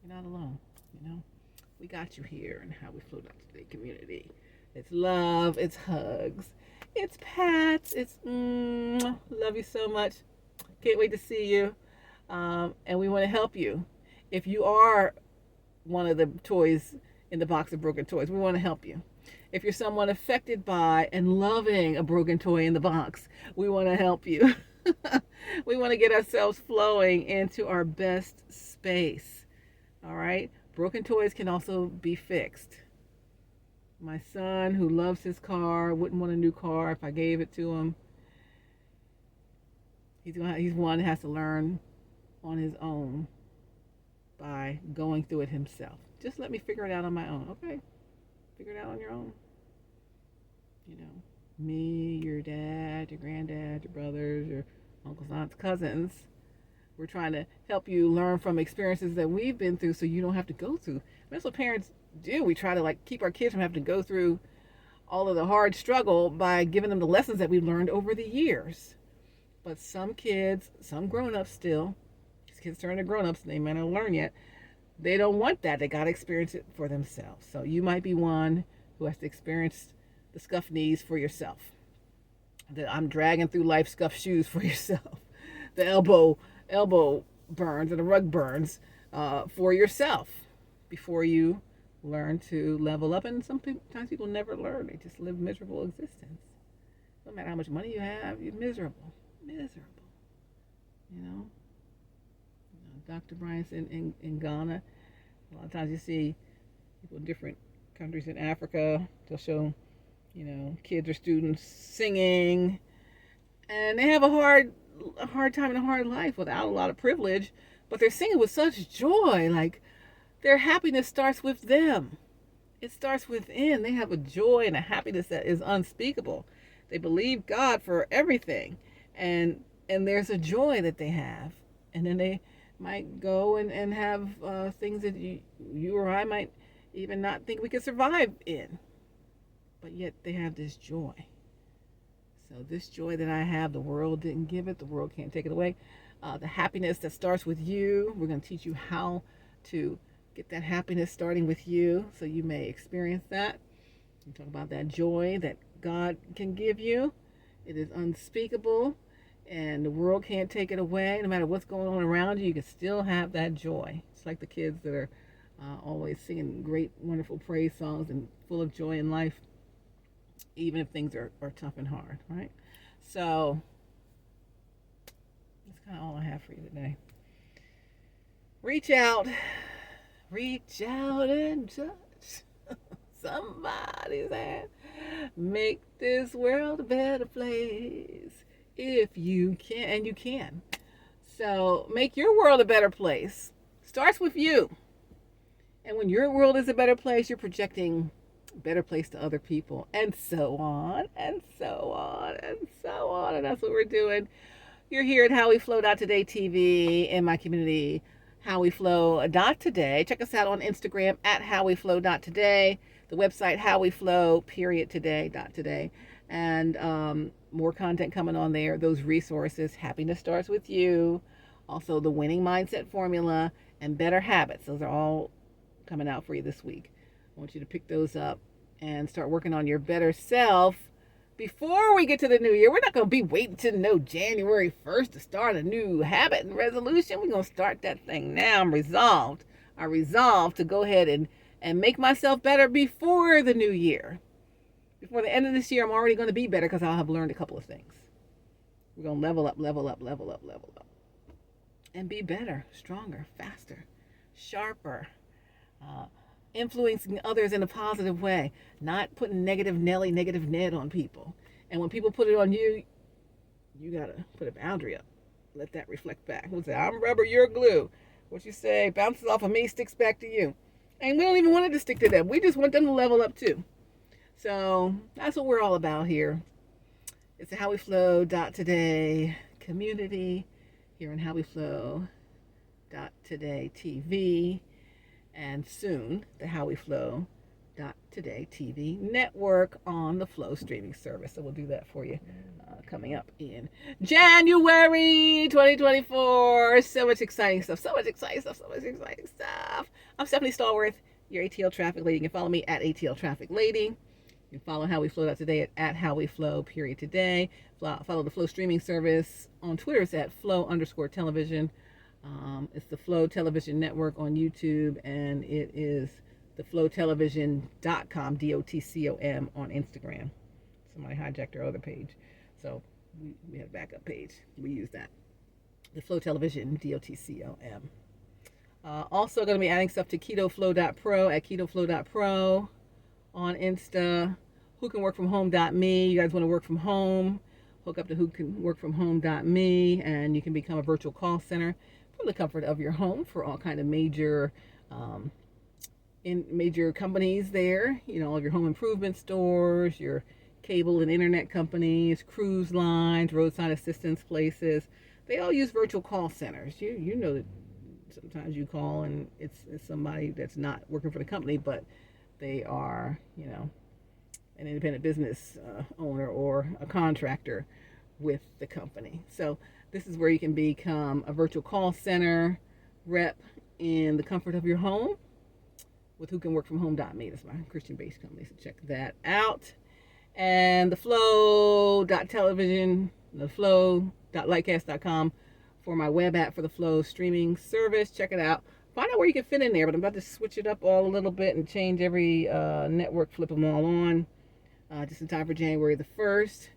You're not alone. We got you here in How We Flow.today community. It's love. It's hugs. It's pats. It's love you so much. Can't wait to see you. And we want to help you. If you are one of the toys in the box of broken toys, we want to help you. If you're someone affected by and loving a broken toy in the box, we want to help you. We want to get ourselves flowing into our best space. All right? Broken toys can also be fixed. My son, who loves his car, wouldn't want a new car if I gave it to him. He's one that has to learn on his own by going through it himself. Just let me figure it out on my own. Okay? Figure it out on your own. Me, your dad, your granddad, your brothers, your uncles, aunts, cousins. We're trying to help you learn from experiences that we've been through so you don't have to go through. That's what parents do. We try to keep our kids from having to go through all of the hard struggle by giving them the lessons that we've learned over the years. But some kids, some grown-ups still, these kids turn to grown-ups and they may not learn yet, they don't want that. They got to experience it for themselves. So you might be one who has to experience the scuffed knees for yourself. The I'm dragging through life scuffed shoes for yourself. The elbow burns or the rug burns for yourself before you learn to level up. And sometimes people never learn. They just live miserable existence. No matter how much money you have, you're miserable. Miserable. You know? Dr. Bryant's in Ghana. A lot of times you see people in different countries in Africa. They'll show, kids or students singing. And they have a hard time and a hard life without a lot of privilege. But they're singing with such joy. Like, their happiness starts with them. It starts within. They have a joy and a happiness that is unspeakable. They believe God for everything. And there's a joy that they have. And then they might go and have things that you or I might even not think we could survive in. But yet they have this joy. So this joy that I have, the world didn't give it. The world can't take it away. The happiness that starts with you. We're going to teach you how to get that happiness starting with you so you may experience that. We talk about that joy that God can give you. It is unspeakable, and the world can't take it away. No matter what's going on around you, you can still have that joy. It's like the kids that are always singing great, wonderful praise songs and full of joy in life, even if things are tough and hard, right? So that's kind of all I have for you today. Reach out and touch somebody's hand. Make this world a better place if you can, and you can. So make your world a better place. Starts with you. And when your world is a better place, you're projecting a better place to other people, and so on, and so on, and so on. And that's what we're doing. You're here at howweflow.today TV in my community, howweflow.today. Check us out on Instagram at howweflow.today. The website, howweflow.today. And more content coming on there. Those resources. Happiness starts with you. Also, the winning mindset formula and better habits. Those are all coming out for you this week. I want you to pick those up and start working on your better self before we get to the new year. We're not going to be waiting till January 1st to start a new habit and resolution. We're going to start that thing now. I'm resolved. I resolved to go ahead and make myself better before the new year. Before the end of this year, I'm already going to be better because I'll have learned a couple of things. We're going to level up. And be better, stronger, faster, sharper, influencing others in a positive way, not putting negative Nelly, negative Ned on people. And when people put it on you, you got to put a boundary up. Let that reflect back. We'll say, I'm rubber, you're glue. What you say bounces off of me, sticks back to you. And we don't even want it to stick to them. We just want them to level up too. So that's what we're all about here. It's the howweflow.today community here in howweflow.today TV. And soon, the howweflow.today TV network on the Flow streaming service. So we'll do that for you coming up in January 2024. So much exciting stuff. I'm Stephanie Stallworth, your ATL Traffic Lady. You can follow me at ATL Traffic Lady. You can follow howweflow.today at howweflow.today. Follow the Flow streaming service on Twitter. It's at flow_television. It's the Flow Television Network on YouTube, and it is the flowtelevision.com, DOTCOM, on Instagram. Somebody hijacked our other page. So we have a backup page. We use that. The Flow Television, DOTCOM. Also going to be adding stuff to ketoflow.pro at ketoflow.pro on Insta. Whocanworkfromhome.me. You guys want to work from home? Hook up to whocanworkfromhome.me, and you can become a virtual call center from the comfort of your home for all kind of major companies there. All of your home improvement stores, your cable and internet companies, cruise lines, roadside assistance places. They all use virtual call centers. You know that sometimes you call and it's somebody that's not working for the company, but they are, an independent business owner or a contractor with the company. So this is where you can become a virtual call center rep in the comfort of your home with whocanworkfromhome.me. That's my Christian-based company, so check that out. And the flow.television, the flow.lightcast.com for my web app for the Flow streaming service. Check it out. Find out where you can fit in there, but I'm about to switch it up all a little bit and change every network, flip them all on, just in time for January the 1st.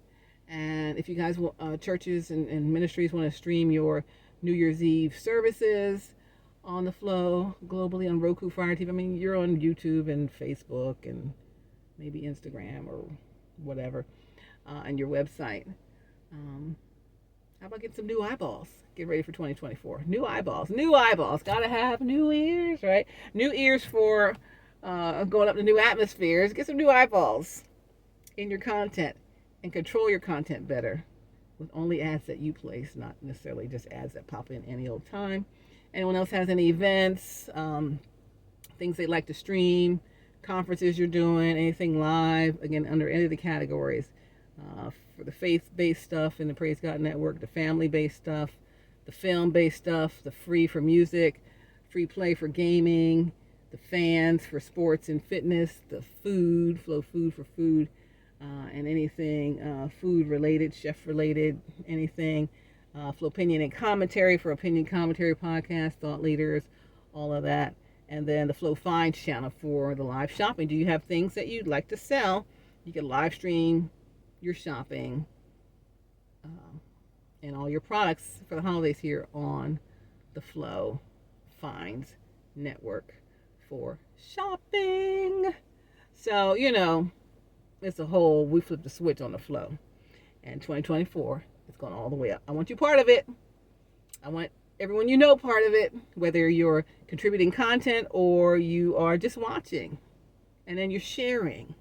And if you guys, churches and ministries want to stream your New Year's Eve services on the Flow globally on Roku, Fire TV. I mean, you're on YouTube and Facebook and maybe Instagram or whatever, and your website. How about getting some new eyeballs? Get ready for 2024. New eyeballs. New eyeballs. Gotta have new ears, right? New ears for going up to new atmospheres. Get some new eyeballs in your content and control your content better with only ads that you place, not necessarily just ads that pop in any old time. Anyone else has any events, things they'd like to stream, conferences you're doing, anything live, again, under any of the categories. For the faith-based stuff in the Praise God Network, the family-based stuff, the film-based stuff, the free for music, free play for gaming, the fans for sports and fitness, the food, Flow Food for food, and anything food-related, chef-related, anything. Flow Opinion and Commentary for opinion commentary podcast, thought leaders, all of that. And then the Flow Finds channel for the live shopping. Do you have things that you'd like to sell? You can live stream your shopping and all your products for the holidays here on the Flow Finds Network for shopping. So, it's a whole, we flipped the switch on the Flow. And 2024, it's going all the way up. I want you part of it. I want everyone part of it, whether you're contributing content or you are just watching. And then you're sharing.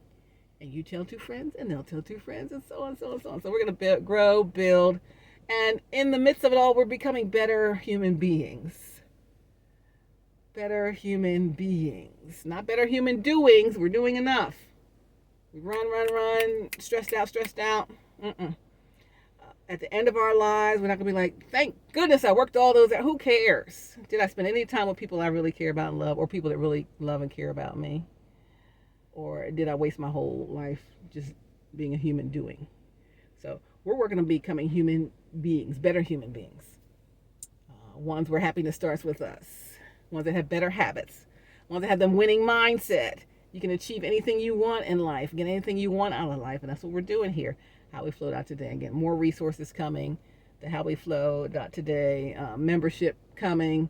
And you tell 2 friends, and they'll tell 2 friends, and so on, so on, so on. So we're going to grow, build, and in the midst of it all, we're becoming better human beings. Better human beings. Not better human doings. We're doing enough. We run, stressed out. At the end of our lives, we're not going to be like, thank goodness I worked all those out. Who cares? Did I spend any time with people I really care about and love, or people that really love and care about me? Or did I waste my whole life just being a human doing? So we're working on becoming human beings, better human beings. Ones where happiness starts with us. Ones that have better habits. Ones that have the winning mindset. You can achieve anything you want in life, get anything you want out of life. And that's what we're doing here. howweflow.today. Again, more resources coming. The howweflow.today membership coming.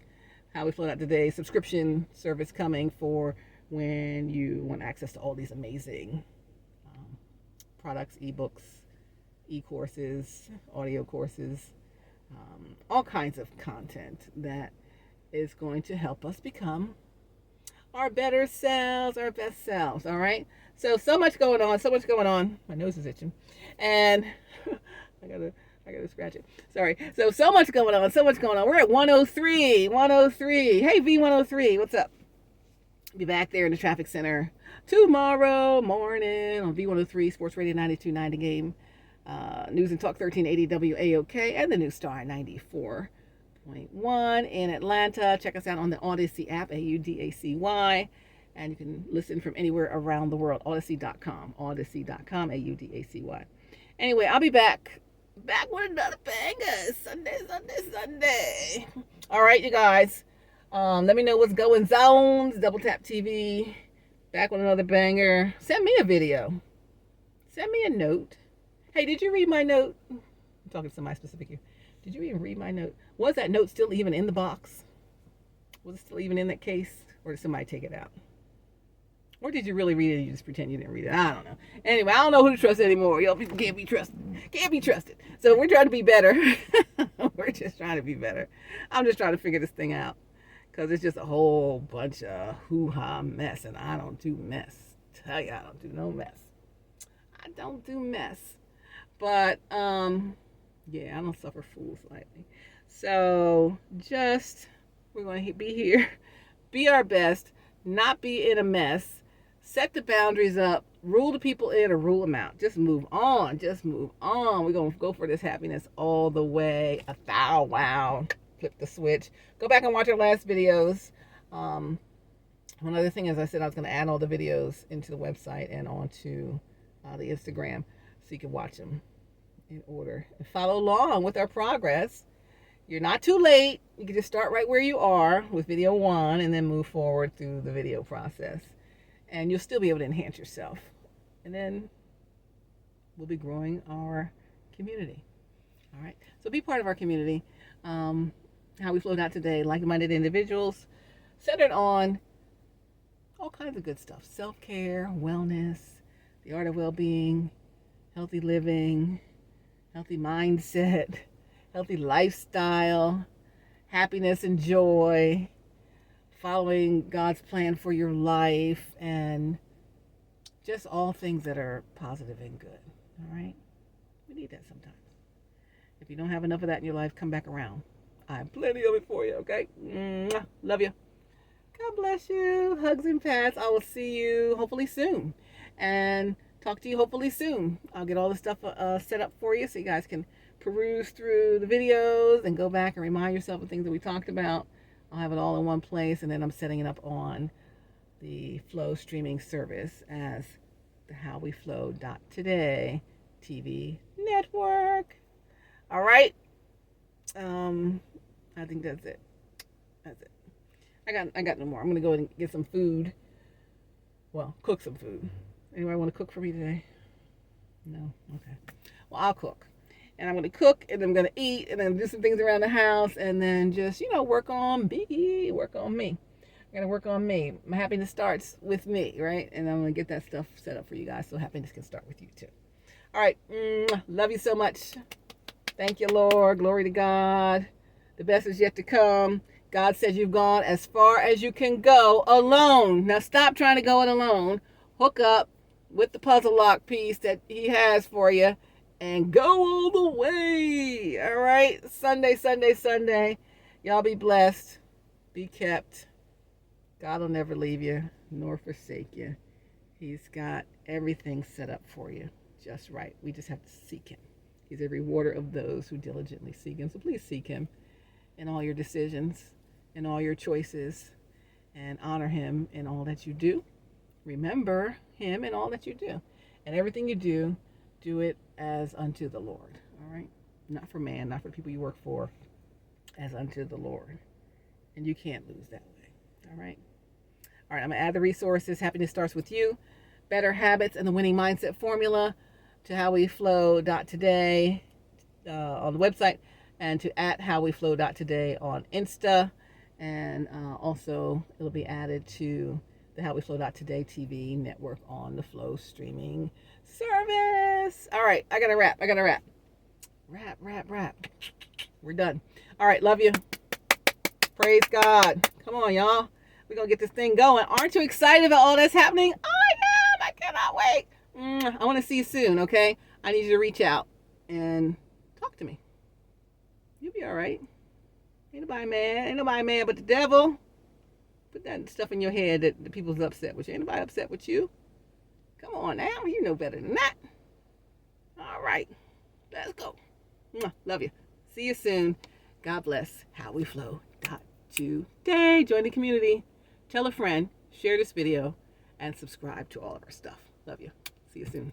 howweflow.today subscription service coming for when you want access to all these amazing products, ebooks, e-courses, audio courses, all kinds of content that is going to help us become our better selves, our best selves, all right? So much going on. My nose is itching. And I gotta scratch it. Sorry. So much going on. We're at 103. Hey, V103, what's up? Be back there in the traffic center tomorrow morning on V103 Sports Radio 92.9 Game, News and Talk 1380 WAOK, and the New Star 94.1 in Atlanta. Check us out on the Odyssey app, AUDACY, and you can listen from anywhere around the world. Odyssey.com, AUDACY. Anyway, I'll be back with another banger. Sunday. All right, you guys. Let me know what's going on. Double Tap TV. Back with another banger. Send me a video. Send me a note. Hey, did you read my note? I'm talking to somebody specific here. Did you even read my note? Was that note still even in the box? Was it still even in that case? Or did somebody take it out? Or did you really read it and you just pretend you didn't read it? I don't know. Anyway, I don't know who to trust anymore. Y'all people can't be trusted. So we're trying to be better. We're just trying to be better. I'm just trying to figure this thing out. Because it's just a whole bunch of hoo-ha mess. And I don't do mess. Tell you, I don't do no mess. I don't do mess. But, yeah, I don't suffer fools lightly. So, we're going to be here. Be our best. Not be in a mess. Set the boundaries up. Rule the people in or rule them out. Just move on. We're going to go for this happiness all the way. Wow. Flip the switch. Go back and watch our last videos. One other thing is I said I was going to add all the videos into the website and onto the Instagram so you can watch them in order and follow along with our progress You're not too late. You can just start right where you are with video 1 and then move forward through the video process. And you'll still be able to enhance yourself. And then we'll be growing our community. All right. So be part of our community. How we flow out today, like-minded individuals centered on all kinds of good stuff. Self-care, wellness, the art of well-being, healthy living, healthy mindset, healthy lifestyle, happiness and joy, following God's plan for your life, and just all things that are positive and good. All right? We need that sometimes. If you don't have enough of that in your life, come back around. I have plenty of it for you, okay? Mwah. Love you. God bless you. Hugs and pats. I will see you hopefully soon. And talk to you hopefully soon. I'll get all the stuff set up for you so you guys can peruse through the videos and go back and remind yourself of things that we talked about. I'll have it all in one place, and then I'm setting it up on the Flow streaming service as the howweflow.today TV network. All right. I think that's it. That's it. I got no more. I'm gonna go and get some food. Well, cook some food. Anybody want to cook for me today? No? Okay. Well, I'll cook. And I'm going to cook, and I'm going to eat, and then do some things around the house, and then just, work on me. Work on me. I'm going to work on me. My happiness starts with me, right? And I'm going to get that stuff set up for you guys so happiness can start with you too. All right. Love you so much. Thank you, Lord. Glory to God. The best is yet to come. God says you've gone as far as you can go alone. Now stop trying to go it alone. Hook up with the puzzle lock piece that he has for you and go all the way. All right. Sunday. Y'all be blessed. Be kept. God will never leave you nor forsake you. He's got everything set up for you just right. We just have to seek him. He's a rewarder of those who diligently seek him. So please seek him in all your decisions, in all your choices, and honor him in all that you do. Remember him in all that you do. And everything you do, do it as unto the Lord. All right? Not for man, not for people you work for, as unto the Lord. And you can't lose that way. All right? All right, I'm going to add the resources. Happiness starts with you. Better habits and the winning mindset formula to howweflow.today on the website, and to @howweflow.today on Insta. And also it'll be added to the howweflow.today TV network on the Flow streaming service. All right, I gotta wrap. Wrap. We're done. All right, love you. Praise God. Come on, y'all. We're gonna get this thing going. Aren't you excited about all that's happening? I am. I cannot wait. I want to see you soon, okay? I need you to reach out and talk to me. You'll be all right. Ain't nobody mad but the devil. Put that stuff in your head that the people's upset with you. Ain't nobody upset with you. Come on now. You know better than that. All right. Let's go. Love you. See you soon. God bless. howweflow.today. Join the community. Tell a friend. Share this video. And subscribe to all of our stuff. Love you. See you soon.